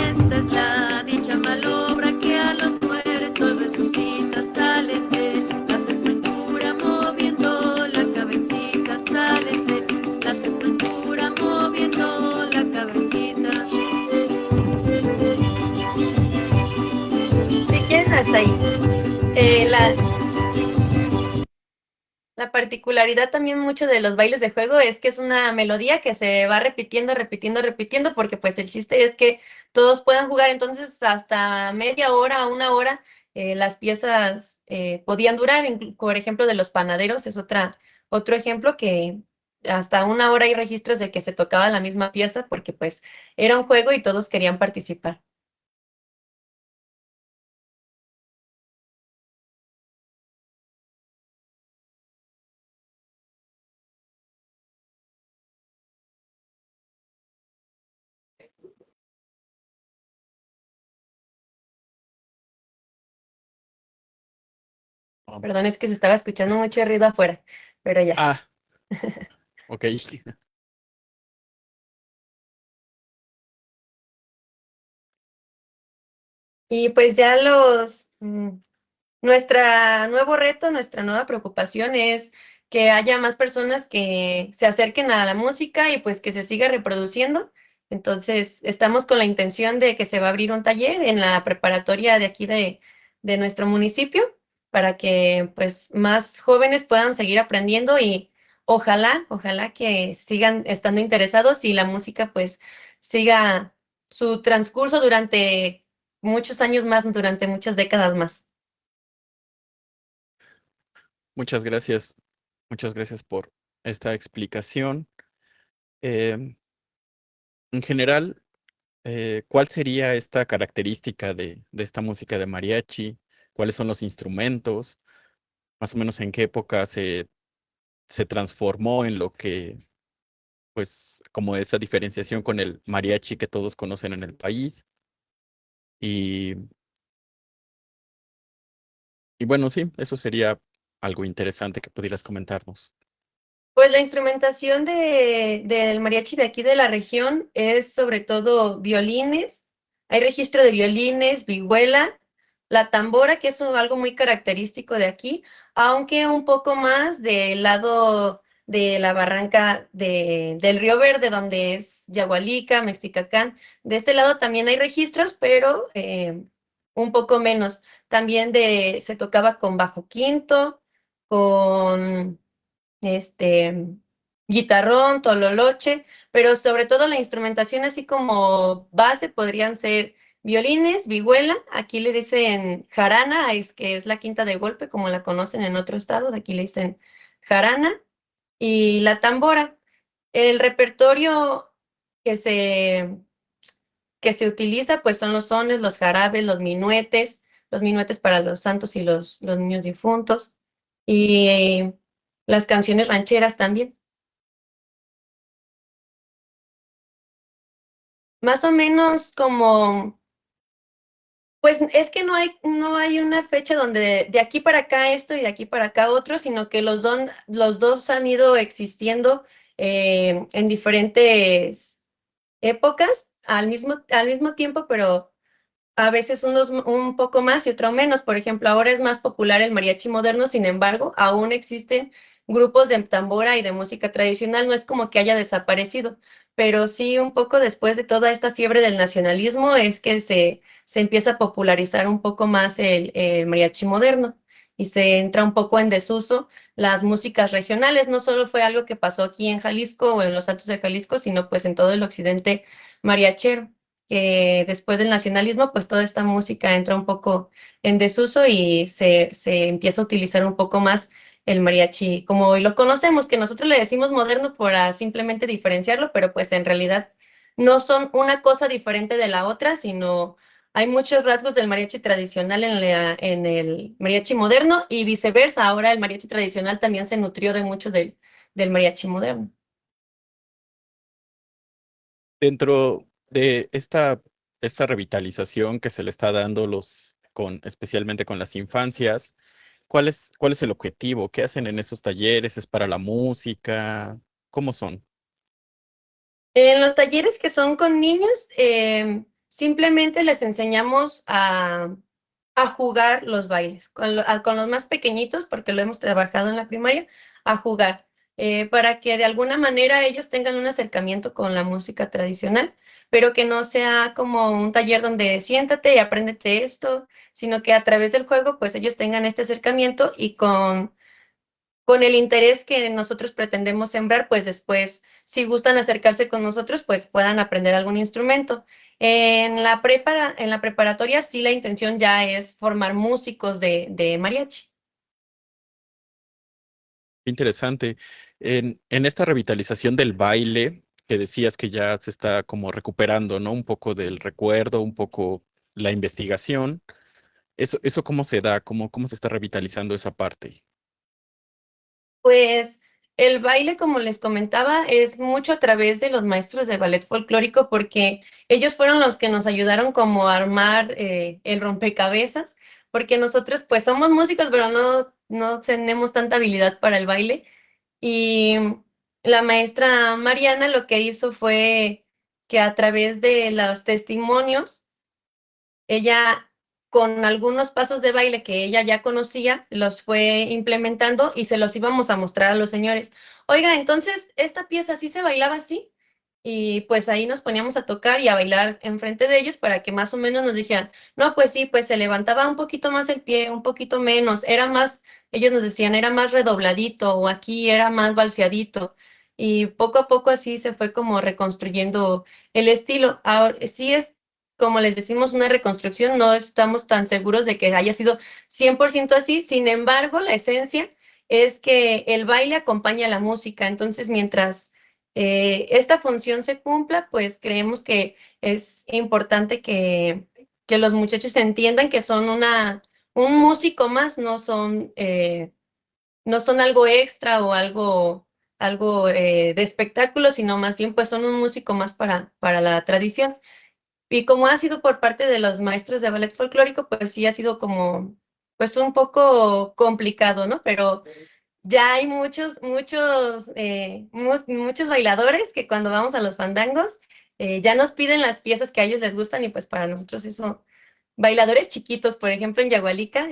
Esta es la dicha malobra que a los muertos resucita, salen de la sepultura moviendo la cabecita, salen de la sepultura moviendo la cabecita. Si quieren, hasta ahí. La particularidad también mucho de los bailes de juego es que es una melodía que se va repitiendo, repitiendo, repitiendo, porque pues el chiste es que todos puedan jugar. Entonces hasta media hora, una hora, las piezas podían durar. Por ejemplo, de los panaderos es otro ejemplo que hasta una hora hay registros de que se tocaba la misma pieza porque pues era un juego y todos querían participar. Perdón, es que se estaba escuchando mucho ruido afuera, pero ya. Ah, ok. Y pues ya nuevo reto, nuestra nueva preocupación es que haya más personas que se acerquen a la música y pues que se siga reproduciendo. Entonces, estamos con la intención de que se va a abrir un taller en la preparatoria de aquí de nuestro municipio para que pues más jóvenes puedan seguir aprendiendo y ojalá que sigan estando interesados y la música pues siga su transcurso durante muchos años más, durante muchas décadas más. Muchas gracias. Muchas gracias por esta explicación. Em, en general, ¿cuál sería esta característica de esta música de mariachi? ¿Cuáles son los instrumentos? más o menos en qué época se transformó en lo que, pues, como esa diferenciación con el mariachi que todos conocen en el país. Y, y bueno, sí, eso sería algo interesante que pudieras comentarnos. Pues la instrumentación del mariachi de aquí de la región es sobre todo violines. Hay registro de violines, vihuela, la tambora, que es algo muy característico de aquí, aunque un poco más del lado de la barranca del Río Verde, donde es Yagualica, Mexicacán. De este lado también hay registros, pero un poco menos. También se tocaba con bajo quinto, con este, guitarrón, tololoche, pero sobre todo la instrumentación así como base podrían ser violines, vihuela, aquí le dicen jarana, que es la quinta de golpe, como la conocen en otros estados, aquí le dicen jarana, y la tambora. El repertorio que se, que se utiliza, pues son los sones, los jarabes, los minuetes para los santos y los niños difuntos, y las canciones rancheras también. Más o menos como, pues es que no hay una fecha donde de aquí para acá esto y de aquí para acá otro, sino que los dos han ido existiendo en diferentes épocas al mismo tiempo, pero a veces unos un poco más y otro menos. Por ejemplo, ahora es más popular el mariachi moderno, sin embargo, aún existen grupos de tambora y de música tradicional, no es como que haya desaparecido, pero sí un poco después de toda esta fiebre del nacionalismo es que se empieza a popularizar un poco más el mariachi moderno y se entra un poco en desuso las músicas regionales. No solo fue algo que pasó aquí en Jalisco o en los Altos de Jalisco, sino pues en todo el occidente mariachero, que después del nacionalismo, pues toda esta música entra un poco en desuso y se empieza a utilizar un poco más el mariachi como hoy lo conocemos, que nosotros le decimos moderno para simplemente diferenciarlo, pero pues en realidad no son una cosa diferente de la otra, sino hay muchos rasgos del mariachi tradicional en el mariachi moderno y viceversa. Ahora el mariachi tradicional también se nutrió de mucho del mariachi moderno. Dentro de esta revitalización que se le está dando especialmente con las infancias, ¿cuál es el objetivo? ¿Qué hacen en esos talleres? ¿Es para la música? ¿Cómo son? En los talleres que son con niños, simplemente les enseñamos a jugar los bailes, con los más pequeñitos, porque lo hemos trabajado en la primaria, a jugar, para que de alguna manera ellos tengan un acercamiento con la música tradicional, pero que no sea como un taller donde siéntate y apréndete esto, sino que a través del juego, pues ellos tengan este acercamiento y con el interés que nosotros pretendemos sembrar, pues después, si gustan acercarse con nosotros, pues puedan aprender algún instrumento. En la preparatoria, sí, la intención ya es formar músicos de mariachi. Interesante. En esta revitalización del baile, que decías que ya se está como recuperando, ¿no? Un poco del recuerdo, un poco la investigación. ¿Eso cómo se da? ¿Cómo se está revitalizando esa parte? Pues el baile, como les comentaba, es mucho a través de los maestros de ballet folclórico, porque ellos fueron los que nos ayudaron como a armar el rompecabezas, porque nosotros pues somos músicos, pero no tenemos tanta habilidad para el baile. Y la maestra Mariana lo que hizo fue que a través de los testimonios, ella con algunos pasos de baile que ella ya conocía, los fue implementando y se los íbamos a mostrar a los señores. Oiga, entonces, esta pieza sí se bailaba así. Y pues ahí nos poníamos a tocar y a bailar enfrente de ellos para que más o menos nos dijeran, no, pues sí, pues se levantaba un poquito más el pie, un poquito menos, era más, ellos nos decían, era más redobladito o aquí era más balseadito. Y poco a poco así se fue como reconstruyendo el estilo. Ahora, sí es, como les decimos, una reconstrucción, no estamos tan seguros de que haya sido 100% así, sin embargo, la esencia es que el baile acompaña a la música, entonces mientras esta función se cumpla, pues creemos que es importante que los muchachos entiendan que son un músico más, no son no son algo extra o algo de espectáculo, sino más bien pues son un músico más para la tradición. Y como ha sido por parte de los maestros de ballet folclórico, pues sí ha sido como, pues un poco complicado, ¿no? Pero ya hay muchos bailadores que cuando vamos a los fandangos ya nos piden las piezas que a ellos les gustan y pues para nosotros eso, bailadores chiquitos, por ejemplo en Yagualica,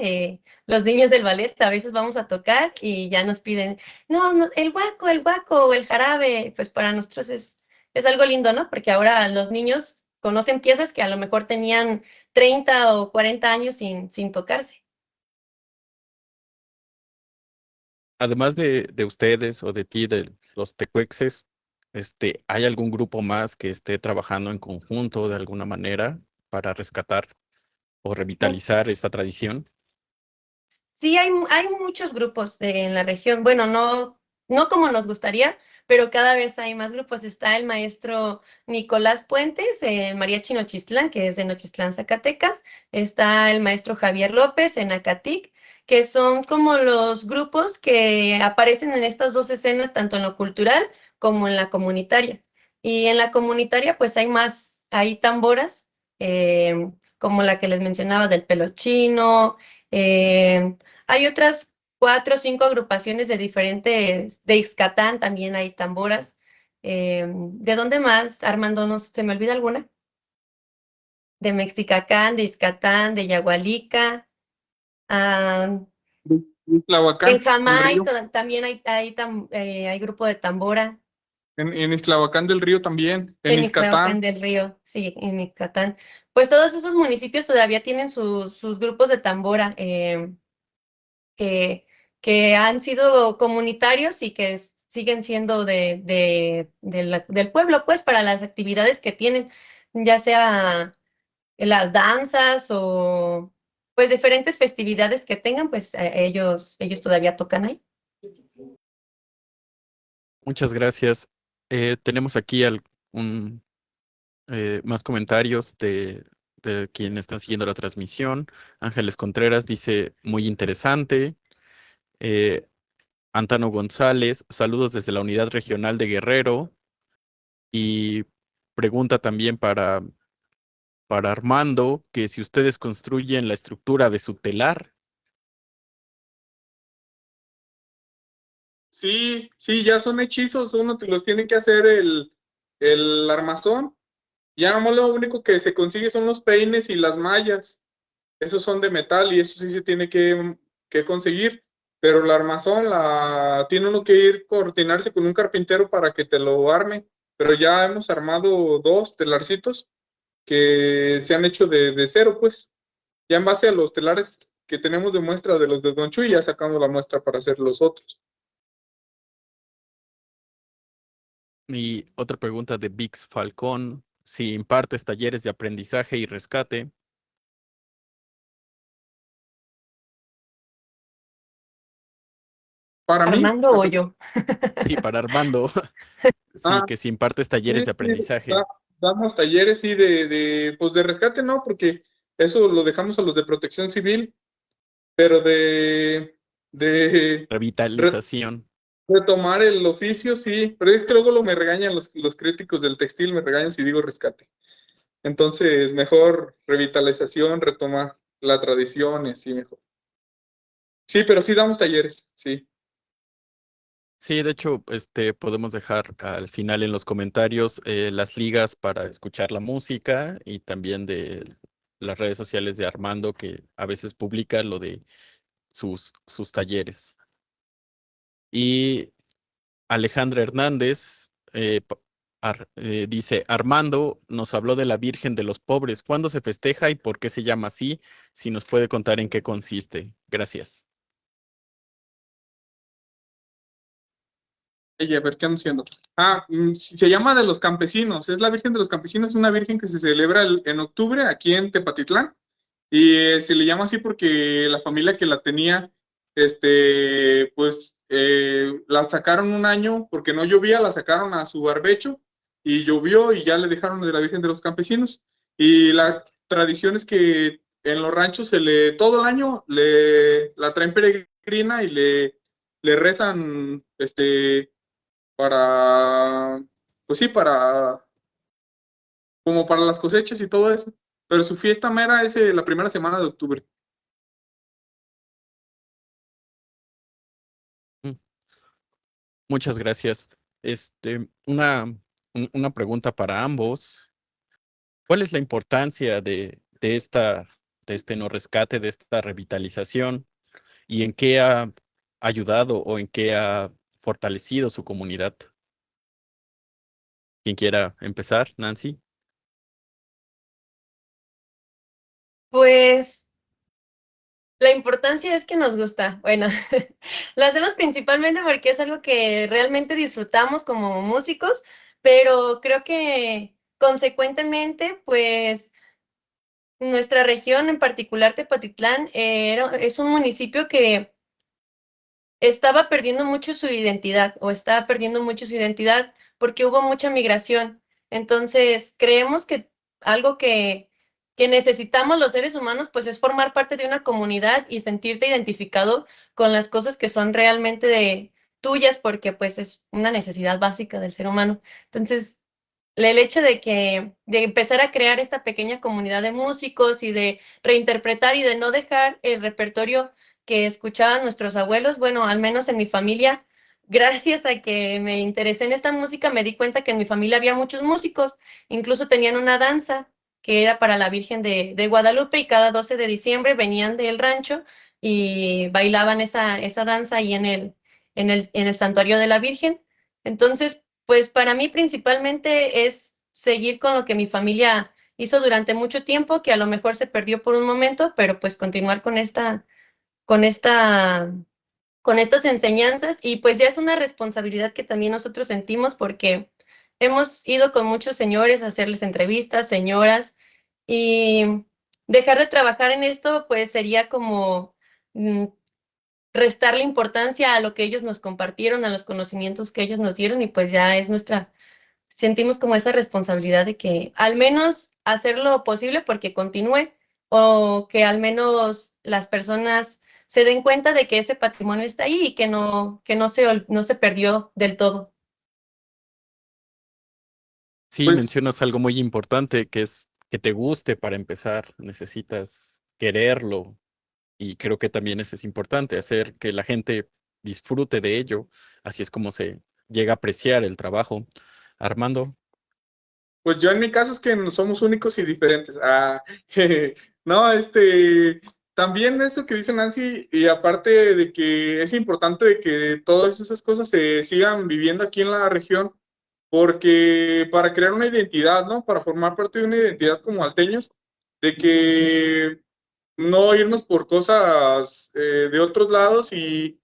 los niños del ballet a veces vamos a tocar y ya nos piden, no, no, el guaco o el jarabe, pues para nosotros es algo lindo, ¿no? Porque ahora los niños conocen piezas que a lo mejor tenían 30 o 40 años sin tocarse. Además de ustedes o de ti, de los tecuexes, ¿hay algún grupo más que esté trabajando en conjunto de alguna manera para rescatar o revitalizar esta tradición? Sí, hay muchos grupos en la región. Bueno, no como nos gustaría, pero cada vez hay más grupos. Está el maestro Nicolás Puentes, Mariachi Nochistlán, que es de Nochistlán, Zacatecas. Está el maestro Javier López en Acatic, que son como los grupos que aparecen en estas dos escenas, tanto en lo cultural como en la comunitaria. Y en la comunitaria, pues hay tamboras, como la que les mencionaba del pelo chino. Hay otras 4 o 5 agrupaciones de diferentes, de Ixcatán también hay tamboras. ¿De dónde más, Armando? ¿No se me olvida alguna? De Mexicacán, de Ixcatán, de Yagualica. En Ixtlahuacán, del Jamay Río. también hay grupo de tambora. En Ixtlahuacán del Río también. En En Ixtlahuacán Ixcatán. del Río, sí, en Ixcatán. Pues todos esos municipios todavía tienen sus grupos de tambora. Que, que han sido comunitarios y que siguen siendo del pueblo, pues, para las actividades que tienen, ya sea las danzas o pues diferentes festividades que tengan, pues ellos todavía tocan ahí. Muchas gracias. Tenemos aquí más comentarios de quienes están siguiendo la transmisión. Ángeles Contreras dice, muy interesante. Eh, Antano González, saludos desde la Unidad Regional de Guerrero. Y pregunta también para Armando, que si ustedes construyen la estructura de su telar. Sí, sí, ya son hechizos, uno te los tiene que hacer el armazón. Ya nomás lo único que se consigue son los peines y las mallas. Esos son de metal y eso sí se tiene que conseguir. Pero la armazón tiene uno que ir coordinarse con un carpintero para que te lo arme. Pero ya hemos armado 2 telarcitos que se han hecho de cero, pues. Ya en base a los telares que tenemos de muestra de los de Don Chuy, ya sacamos la muestra para hacer los otros. Y otra pregunta de Vix Falcón, si impartes talleres de aprendizaje y rescate. Para mí, Armando o yo. Y para Armando, sí, que si impartes sí, talleres de aprendizaje. damos talleres, sí, pues de rescate no, porque eso lo dejamos a los de protección civil, pero de Revitalización. retomar el oficio, sí, pero es que luego me regañan los críticos del textil, me regañan si digo rescate. Entonces, mejor revitalización, retomar la tradición y así mejor. Sí, pero sí damos talleres, sí. Sí, de hecho, podemos dejar al final en los comentarios las ligas para escuchar la música y también de las redes sociales de Armando, que a veces publica lo de sus talleres. Y Alejandra Hernández dice, Armando nos habló de la Virgen de los Pobres. ¿Cuándo se festeja y por qué se llama así? Si nos puede contar en qué consiste. Gracias. A ver, ¿qué ando haciendo? Se llama de los campesinos, es la Virgen de los Campesinos, es una virgen que se celebra en octubre aquí en Tepatitlán, y se le llama así porque la familia que la tenía, pues la sacaron un año porque no llovía, la sacaron a su barbecho y llovió y ya le dejaron de la Virgen de los Campesinos. Y la tradición es que en los ranchos todo el año la traen peregrina y le le rezan, para, pues sí, como para las cosechas y todo eso. Pero su fiesta mera es la primera semana de octubre. Mm, Muchas gracias. Una pregunta para ambos. ¿Cuál es la importancia de este no rescate, de esta revitalización y en qué ha ayudado o en qué ha fortalecido su comunidad? ¿Quién quiera empezar? Nancy. Pues la importancia es que nos gusta. Bueno, lo hacemos principalmente porque es algo que realmente disfrutamos como músicos, pero creo que consecuentemente, pues nuestra región, en particular Tepatitlán, es un municipio que estaba perdiendo mucho su identidad o estaba perdiendo mucho su identidad porque hubo mucha migración. Entonces, creemos que algo que necesitamos los seres humanos, pues es formar parte de una comunidad y sentirte identificado con las cosas que son realmente tuyas, porque pues es una necesidad básica del ser humano. Entonces, el hecho de empezar a crear esta pequeña comunidad de músicos y de reinterpretar y de no dejar el repertorio que escuchaban nuestros abuelos, bueno, al menos en mi familia, gracias a que me interesé en esta música, me di cuenta que en mi familia había muchos músicos, incluso tenían una danza que era para la Virgen de Guadalupe y cada 12 de diciembre venían del rancho y bailaban esa danza ahí en el santuario de la Virgen. Entonces, pues para mí principalmente es seguir con lo que mi familia hizo durante mucho tiempo, que a lo mejor se perdió por un momento, pero pues continuar con esta, con estas enseñanzas y pues ya es una responsabilidad que también nosotros sentimos porque hemos ido con muchos señores a hacerles entrevistas, señoras, y dejar de trabajar en esto pues sería como restarle importancia a lo que ellos nos compartieron, a los conocimientos que ellos nos dieron y pues ya es sentimos como esa responsabilidad de que al menos hacer lo posible porque continúe o que al menos las personas se den cuenta de que ese patrimonio está ahí y no se perdió del todo. Sí, Pues, mencionas algo muy importante, que es que te guste para empezar. Necesitas quererlo y creo que también eso es importante, hacer que la gente disfrute de ello. Así es como se llega a apreciar el trabajo. Armando. pues yo en mi caso es que no somos únicos y diferentes. No, también esto que dice Nancy, y aparte de que es importante de que todas esas cosas se sigan viviendo aquí en la región, porque para crear una identidad, ¿no? Para formar parte de una identidad como alteños, de que no irnos por cosas de otros lados y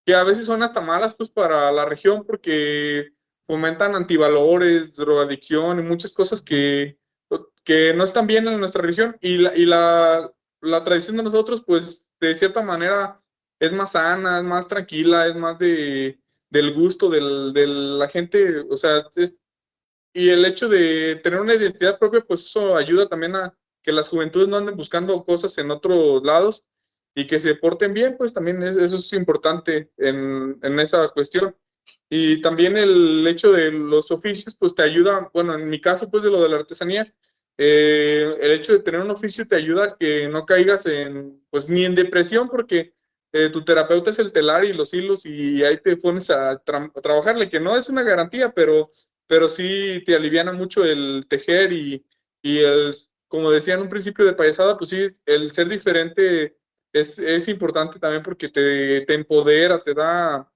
que a veces son hasta malas pues para la región porque fomentan antivalores, drogadicción y muchas cosas que no están bien en nuestra región y la tradición de nosotros pues de cierta manera es más sana, es más tranquila, es más del gusto de la gente, o sea, y el hecho de tener una identidad propia, pues eso ayuda también a que las juventudes no anden buscando cosas en otros lados y que se porten bien, pues también eso es importante en esa cuestión. Y también el hecho de los oficios, pues te ayuda, bueno, en mi caso, pues de lo de la artesanía, el hecho de tener un oficio te ayuda a que no caigas pues ni en depresión, porque tu terapeuta es el telar y los hilos y ahí te pones a trabajarle, que no es una garantía, pero sí te aliviana mucho el tejer y como decía en un principio de payasada, pues sí, el ser diferente es importante también porque te empodera, te da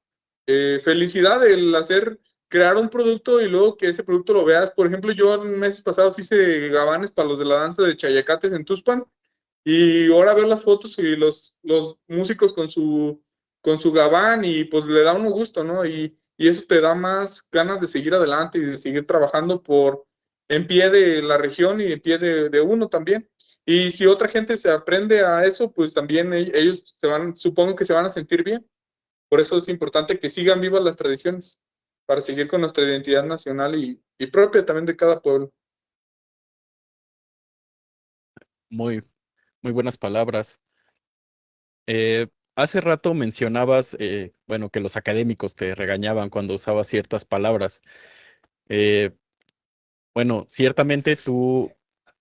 felicidad el crear un producto y luego que ese producto lo veas. Por ejemplo, yo en meses pasados hice gabanes para los de la danza de Chayacates en Tuspan y ahora veo las fotos y los músicos con su gabán y pues le da uno gusto, ¿no? Y eso te da más ganas de seguir adelante y de seguir trabajando en pie de la región y en pie de uno también. Y si otra gente se aprende a eso, pues también ellos supongo que se van a sentir bien. Por eso es importante que sigan vivas las tradiciones, para seguir con nuestra identidad nacional y propia también de cada pueblo. Muy, muy buenas palabras. Eh, hace rato mencionabas, bueno, que los académicos te regañaban cuando usabas ciertas palabras. Eh, bueno, ciertamente tú,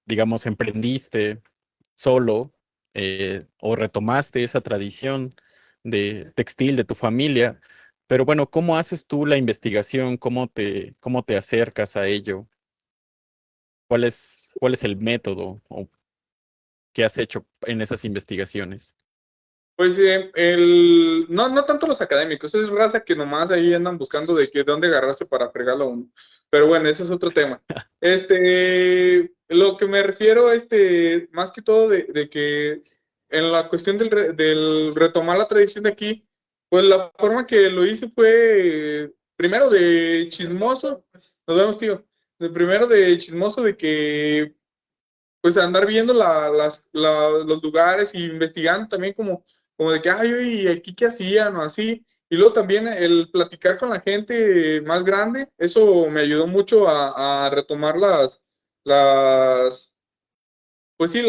digamos, emprendiste solo o retomaste esa tradición de textil de tu familia, pero bueno, ¿cómo haces tú la investigación? Cómo te acercas a ello? Cuál es el método o qué has hecho en esas investigaciones? Pues no tanto los académicos, es raza que nomás ahí andan buscando de dónde agarrarse para fregarlo a uno. Pero bueno, ese es otro tema. Lo que me refiero, más que todo de que en la cuestión del retomar la tradición de aquí, pues la forma que lo hice fue primero de chismoso, nos vemos, tío, primero de chismoso de que pues andar viendo los lugares y investigando también como de que, ay, oye, ¿y aquí qué hacían o así? Y luego también el platicar con la gente más grande, eso me ayudó mucho a retomar pues sí,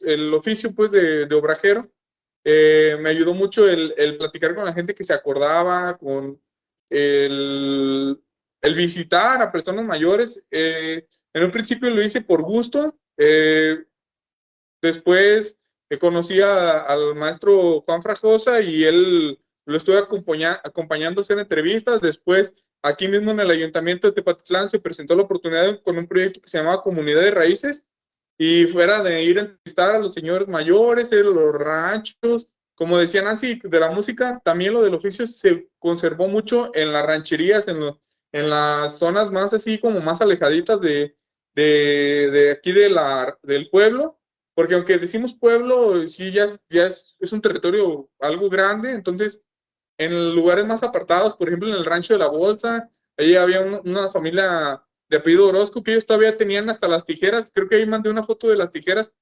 el oficio pues de obrajero. Me ayudó mucho el platicar con la gente que se acordaba, con el, el visitar a personas mayores. En un principio lo hice por gusto. Después conocí al maestro Juan Frajosa y él lo estuve acompañando en entrevistas. Después, aquí mismo en el ayuntamiento de Tepatitlán se presentó la oportunidad con un proyecto que se llamaba Comunidad de Raíces y fuera de ir a entrevistar a los señores mayores, ir a los ranchos. Como decía Nancy, de la música, también lo del oficio se conservó mucho en las rancherías, en las zonas más así como más alejaditas de aquí del pueblo, porque aunque decimos pueblo, sí ya es un territorio algo grande, entonces en lugares más apartados, por ejemplo en el rancho de la Bolsa, ahí había una familia de apellido Orozco que ellos todavía tenían hasta las tijeras, creo que ahí mandé una foto de las tijeras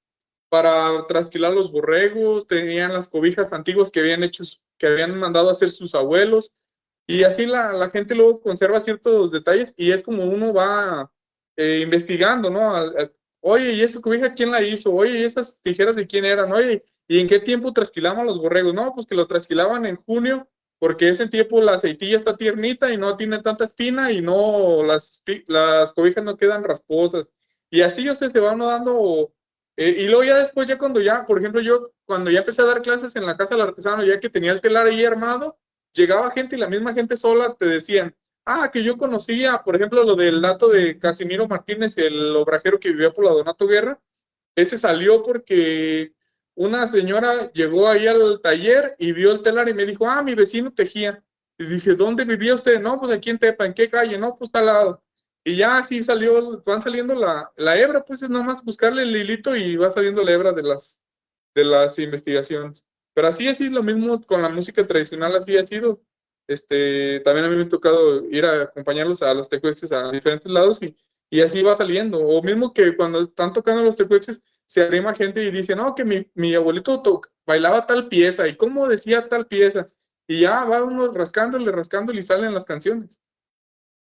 para trasquilar los borregos, tenían las cobijas antiguas que habían mandado a hacer sus abuelos, y así la gente luego conserva ciertos detalles y es como uno va investigando, ¿no? Oye, ¿y esa cobija quién la hizo? Oye, ¿y esas tijeras de quién eran? Oye, ¿y en qué tiempo trasquilaban los borregos? No, pues que lo trasquilaban en junio, porque ese tiempo la aceitilla está tiernita y no tiene tanta espina y no las cobijas no quedan rasposas. Y así, o sea, se va uno dando. Y luego ya después, ya cuando ya, por ejemplo, yo cuando ya empecé a dar clases en la Casa del Artesano, ya que tenía el telar ahí armado, llegaba gente y la misma gente sola te decían, que yo conocía, por ejemplo, lo del dato de Casimiro Martínez, el obrajero que vivía por la Donato Guerra, ese salió porque una señora llegó ahí al taller y vio el telar y me dijo, mi vecino tejía. Y dije, ¿dónde vivía usted? No, pues aquí en Tepa. ¿En qué calle? No, pues está al lado. Y ya así van saliendo la hebra, pues es nomás buscarle el hilito y va saliendo la hebra de las investigaciones. Pero así lo mismo con la música tradicional, así ha sido. También a mí me ha tocado ir a acompañarlos a los tecuexes a diferentes lados y así va saliendo. O mismo que cuando están tocando los tecuexes, se arrima gente y dice, no, que mi abuelito bailaba tal pieza y cómo decía tal pieza. Y ya va uno rascándole y salen las canciones.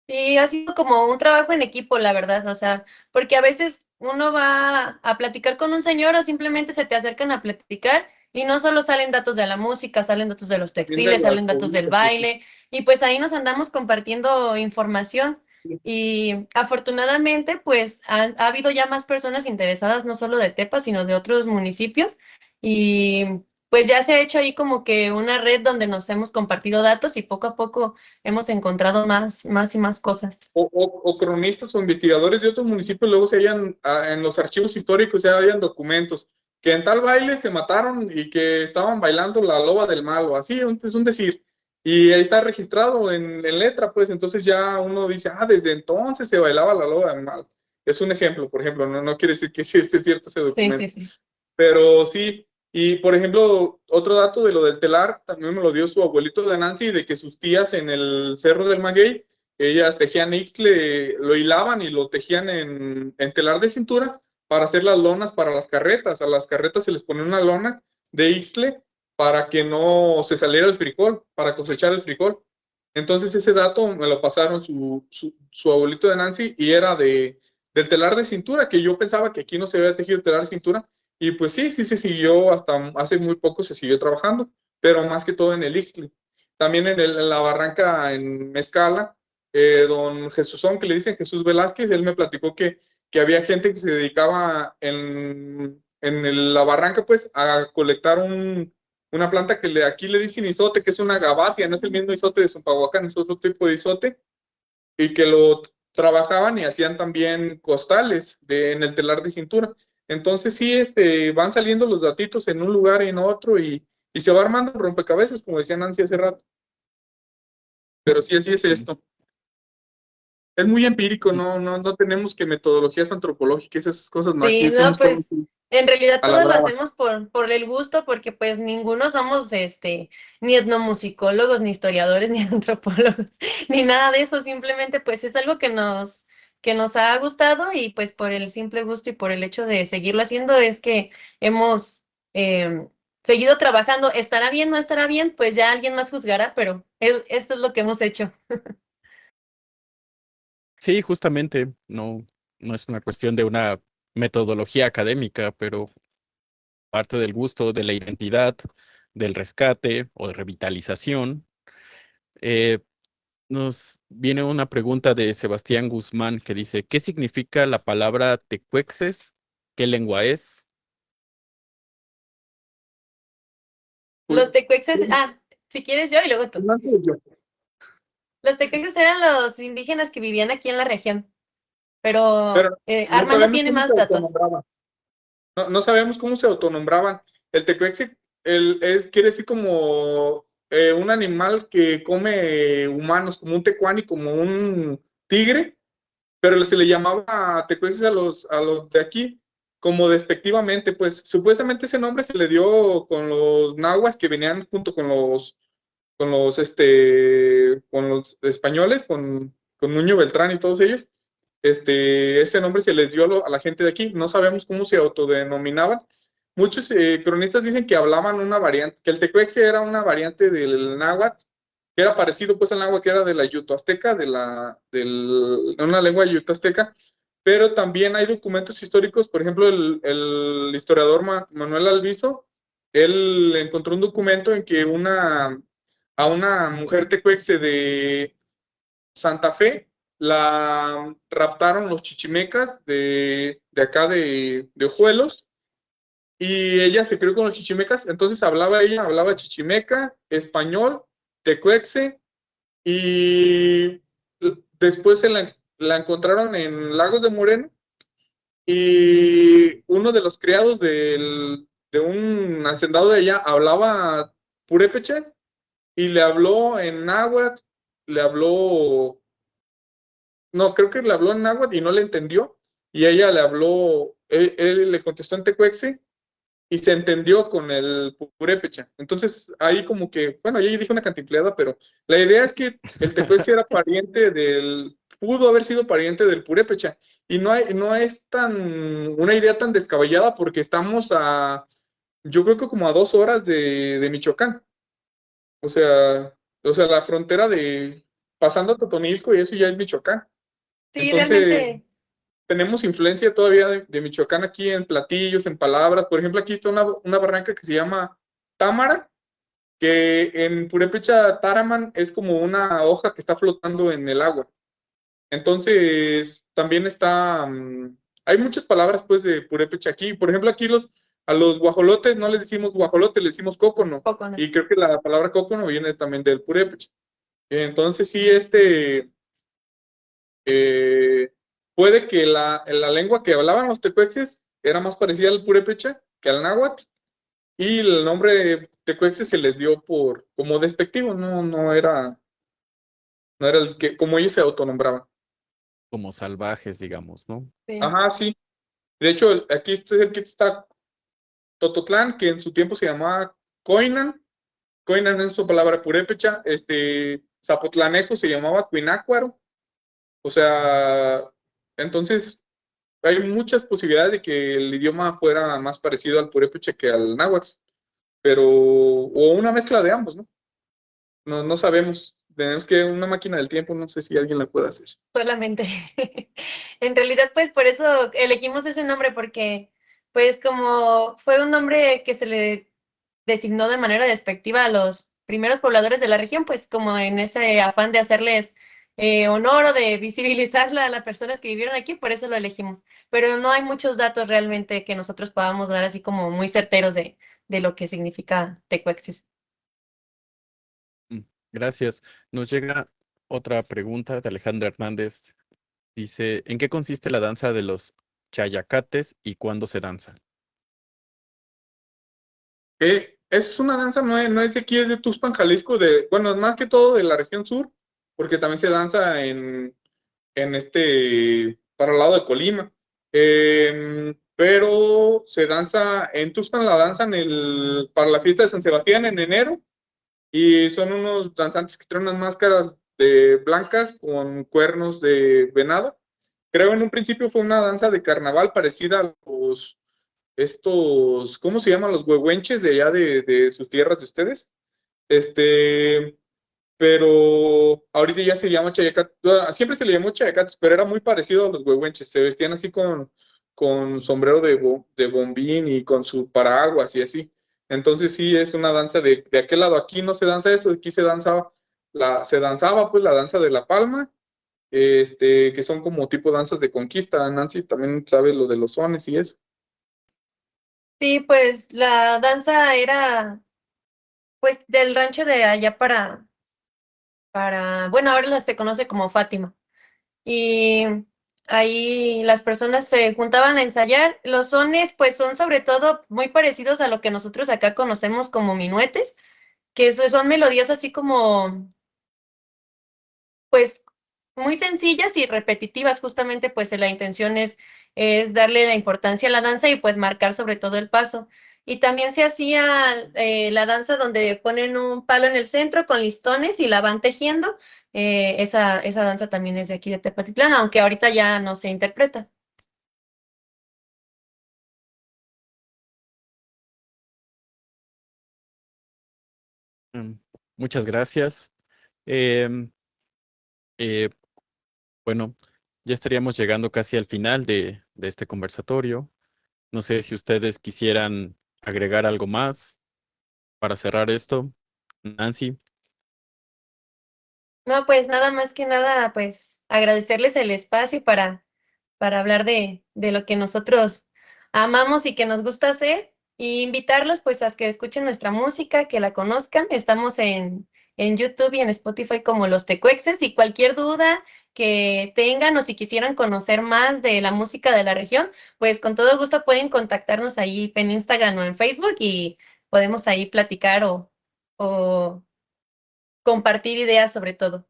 Sí, ha sido como un trabajo en equipo, la verdad, o sea, porque a veces uno va a platicar con un señor o simplemente se te acercan a platicar y no solo salen datos de la música, salen datos de los textiles, salen datos del baile y pues ahí nos andamos compartiendo información y afortunadamente pues ha habido ya más personas interesadas no solo de Tepa, sino de otros municipios y pues ya se ha hecho ahí como que una red donde nos hemos compartido datos y poco a poco hemos encontrado más y más cosas. O cronistas o investigadores de otros municipios luego se hallan en los archivos históricos, se hallan documentos que en tal baile se mataron y que estaban bailando la loba del mal o así, es un decir. Y ahí está registrado en letra, pues entonces ya uno dice, desde entonces se bailaba la loba del mal. Es un ejemplo, por ejemplo, no quiere decir que sí esté cierto ese documento. Sí. Pero sí, y por ejemplo, otro dato de lo del telar, también me lo dio su abuelito de Nancy, de que sus tías en el Cerro del Maguey, ellas tejían ixtle, lo hilaban y lo tejían en telar de cintura para hacer las lonas para las carretas. A las carretas se les ponía una lona de ixtle para que no se saliera el frijol, para cosechar el frijol. Entonces ese dato me lo pasaron su abuelito de Nancy y era del telar de cintura, que yo pensaba que aquí no se había tejido telar de cintura, y pues sí se siguió, hasta hace muy poco se siguió trabajando. pero más que todo en el Ixtli. También en la barranca en Mezcala, don Jesúsón, que le dicen Jesús Velázquez, él me platicó que había gente que se dedicaba la barranca, pues, a colectar una planta que aquí le dicen isote, que es una gabacia, no es el mismo isote de Zompahuacán, es otro tipo de isote, y que lo trabajaban y hacían también costales en el telar de cintura. Entonces sí, van saliendo los datitos en un lugar y en otro, y se va armando un rompecabezas, como decía Nancy hace rato. Pero sí, así es esto. Es muy empírico, no tenemos que metodologías antropológicas, esas cosas no. Sí, Aquí no, hacemos todo pues en realidad a la todo lo brava. hacemos por el gusto, porque pues ninguno somos ni etnomusicólogos, ni historiadores, ni antropólogos, ni nada de eso, simplemente pues es algo que nos ha gustado, y pues por el simple gusto y por el hecho de seguirlo haciendo es que hemos seguido trabajando. ¿Estará bien, no estará bien? Pues ya alguien más juzgará, pero eso es lo que hemos hecho. Sí, justamente, no es una cuestión de una metodología académica, pero parte del gusto, de la identidad, del rescate o de revitalización. Eh, Nos viene una pregunta de Sebastián Guzmán que dice, ¿qué significa la palabra tecuexes? ¿Qué lengua es? Los tecuexes, si quieres yo y luego tú. Los tecuexes eran los indígenas que vivían aquí en la región, pero Pero no Armando sabemos tiene cómo más se datos. autonombraban. No sabemos cómo se autonombraban. El tecuexe quiere decir como un animal que come humanos, como un tecuani, como un tigre, pero se le llamaba tecuexes a los de aquí, como despectivamente, pues supuestamente ese nombre se le dio con los nahuas que venían junto con los españoles, con Nuño Beltrán y todos ellos. Ese nombre se les dio a la gente de aquí. No sabemos cómo se autodenominaban. Muchos cronistas dicen que hablaban una variante, que el tecuexe era una variante del náhuatl, que era parecido pues al náhuatl, que era de la yuto-azteca, de una lengua yuto-azteca, pero también hay documentos históricos. Por ejemplo, el historiador Manuel Alviso, él encontró un documento en que a una mujer tecuexe de Santa Fe la raptaron los chichimecas de acá de Ojuelos, y ella se crió con los chichimecas. Entonces hablaba chichimeca, español, tecuexe, y después la encontraron en Lagos de Moreno, y uno de los criados de un hacendado de allá hablaba purépecha, y le habló en náhuatl, le habló, no, creo que le habló en náhuatl y no le entendió, y ella le habló, él le contestó en tecuexe, y se entendió con el purépecha. Entonces, ahí como que, bueno, ahí dije una cantinfleada, pero la idea es que el tecuexe era pudo haber sido pariente del purépecha, y no es una idea tan descabellada, porque estamos yo creo que como a 2 horas de Michoacán. O sea, la frontera pasando a Totonilco, y eso ya es Michoacán. Sí, Entonces, realmente, tenemos influencia todavía de Michoacán aquí en platillos, en palabras. Por ejemplo, aquí está una barranca que se llama Támara, que en purépecha Taraman es como una hoja que está flotando en el agua. Entonces, también hay muchas palabras pues de purépecha aquí. Por ejemplo, aquí a los guajolotes no les decimos guajolote, les decimos cócono. coconuts. Y creo que la palabra cócono viene también del purépecha. Entonces, sí, puede que la lengua que hablaban los tecuexes era más parecida al purépecha que al náhuatl, y el nombre tecuexes se les dio como despectivo, no era el que, como ellos se autonombraban. Como salvajes, digamos, ¿no? Sí. Ajá, sí. De hecho, aquí está Tototlán, que en su tiempo se llamaba Coinan. Coinan es su palabra purépecha. Zapotlanejo se llamaba Cuinácuaro. O sea, entonces hay muchas posibilidades de que el idioma fuera más parecido al purépecha que al náhuatl, o una mezcla de ambos, ¿no? No sabemos. Tenemos que una máquina del tiempo, no sé si alguien la puede hacer. Solamente. En realidad, pues por eso elegimos ese nombre, porque pues como fue un nombre que se le designó de manera despectiva a los primeros pobladores de la región, pues como en ese afán de hacerles honor o de visibilizar a las personas que vivieron aquí, por eso lo elegimos. Pero no hay muchos datos realmente que nosotros podamos dar así como muy certeros de lo que significa Tecuexis. Gracias. Nos llega otra pregunta de Alejandra Hernández. Dice, ¿en qué consiste la danza de los chayacates y cuándo se danza? Es una danza, no es de aquí, es de Tuxpan, Jalisco, bueno, más que todo de la región sur, porque también se danza para el lado de Colima. Pero se danza, en Tuxpan la danzan para la fiesta de San Sebastián en enero, y son unos danzantes que traen unas máscaras blancas con cuernos de venado. Creo en un principio fue una danza de carnaval parecida a ¿cómo se llaman? Los huehuenches de allá de sus tierras de ustedes. Pero ahorita ya se llama chayacat. Siempre se le llamó chayacates, pero era muy parecido a los huehuenches. Se vestían así con sombrero de bombín y con su paraguas y así. Entonces sí es una danza de aquel lado. Aquí no se danza eso, aquí se danzaba pues la danza de la palma, que son como tipo danzas de conquista. Nancy también sabe lo de los sones y eso. Sí, pues la danza era pues del rancho de allá bueno, ahora se conoce como Fátima. Y ahí las personas se juntaban a ensayar. Los sones, pues son sobre todo muy parecidos a lo que nosotros acá conocemos como minuetes, que son melodías así como, pues, muy sencillas y repetitivas. Justamente, pues la intención es darle la importancia a la danza y pues marcar sobre todo el paso. Y también se hacía la danza donde ponen un palo en el centro con listones y la van tejiendo. Esa danza también es de aquí de Tepatitlán, aunque ahorita ya no se interpreta. Mm, Muchas gracias. Em, eh, bueno, ya estaríamos llegando casi al final de este conversatorio. No sé si ustedes quisieran agregar algo más para cerrar esto. Nancy. No, pues nada más que nada, pues agradecerles el espacio para hablar de lo que nosotros amamos y que nos gusta hacer, y invitarlos pues a que escuchen nuestra música, que la conozcan. Estamos en YouTube y en Spotify como Los Tecuexes, y cualquier duda que tengan o si quisieran conocer más de la música de la región, pues con todo gusto pueden contactarnos ahí en Instagram o en Facebook y podemos ahí platicar o compartir ideas sobre todo.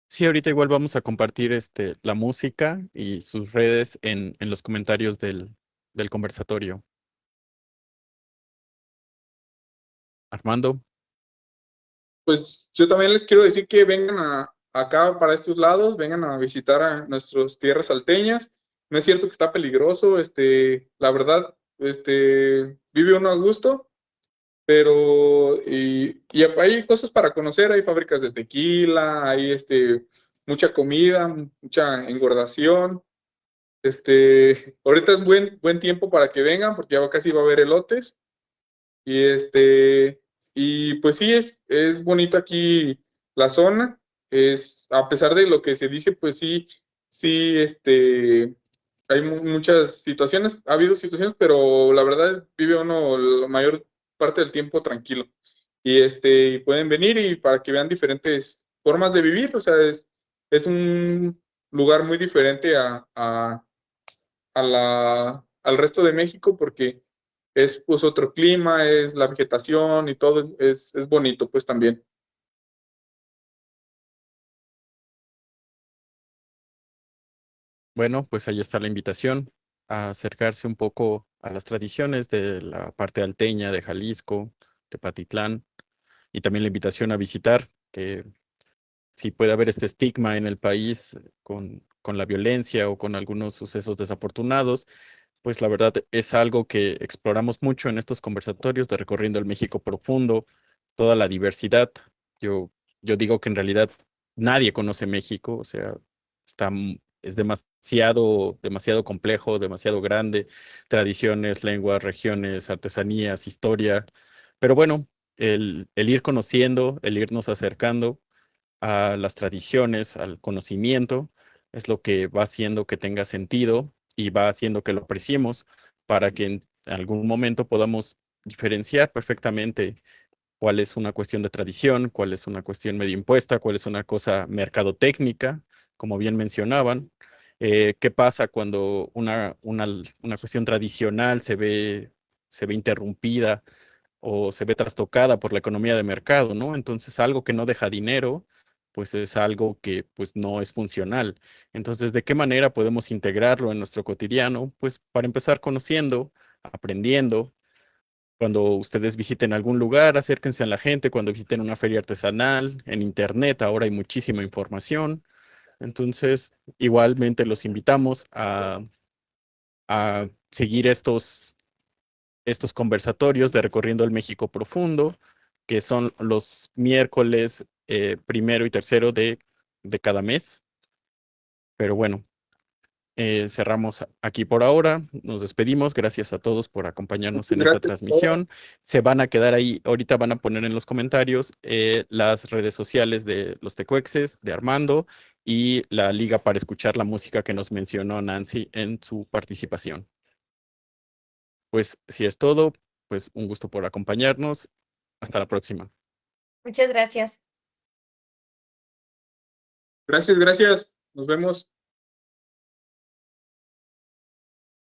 Sí, ahorita igual vamos a compartir la música y sus redes en los comentarios del conversatorio. Armando. Pues yo también les quiero decir que vengan acá para estos lados, vengan a visitar a nuestras tierras salteñas. No es cierto que está peligroso, la verdad, vive uno a gusto, pero y hay cosas para conocer, hay fábricas de tequila, hay mucha comida, mucha engordación. Ahorita es buen tiempo para que vengan porque ya casi va a haber elotes. Y y pues sí, es bonito aquí la zona. A pesar de lo que se dice, pues sí, hay muchas situaciones, ha habido situaciones, pero la verdad vive uno la mayor parte del tiempo tranquilo. Y pueden venir y para que vean diferentes formas de vivir. O sea, es un lugar muy diferente al resto de México, porque es pues otro clima, es la vegetación y todo es bonito pues también. Bueno, pues ahí está la invitación a acercarse un poco a las tradiciones de la parte alteña de Jalisco, Tepatitlán, y también la invitación a visitar, que si puede haber este estigma en el país con la violencia o con algunos sucesos desafortunados, pues la verdad es algo que exploramos mucho en estos conversatorios de Recorriendo el México Profundo, toda la diversidad. Yo digo que en realidad nadie conoce México, o sea, está es demasiado complejo, demasiado grande, tradiciones, lenguas, regiones, artesanías, historia, pero bueno, el ir conociendo, el irnos acercando a las tradiciones, al conocimiento, es lo que va haciendo que tenga sentido y va haciendo que lo apreciemos para que en algún momento podamos diferenciar perfectamente cuál es una cuestión de tradición, cuál es una cuestión medio impuesta, cuál es una cosa mercadotécnica, como bien mencionaban. ¿Qué pasa cuando una cuestión tradicional se ve interrumpida o se ve trastocada por la economía de mercado, ¿no? Entonces, algo que no deja dinero, pues es algo que pues no es funcional. Entonces, ¿de qué manera podemos integrarlo en nuestro cotidiano? Pues para empezar conociendo, aprendiendo. Cuando ustedes visiten algún lugar, acérquense a la gente. Cuando visiten una feria artesanal, en internet, ahora hay muchísima información. Entonces, igualmente los invitamos a seguir estos conversatorios de Recorriendo el México Profundo, que son los miércoles 1 y 3 de cada mes. Pero bueno, cerramos aquí por ahora. Nos despedimos. Gracias a todos por acompañarnos en esta Gracias a todos. transmisión. Se van a quedar ahí. Ahorita van a poner en los comentarios las redes sociales de los Tecuexes, de Armando, y la liga para escuchar la música que nos mencionó Nancy en su participación. Pues si es todo, pues un gusto por acompañarnos. Hasta la próxima. Muchas gracias. Gracias, gracias. Nos vemos.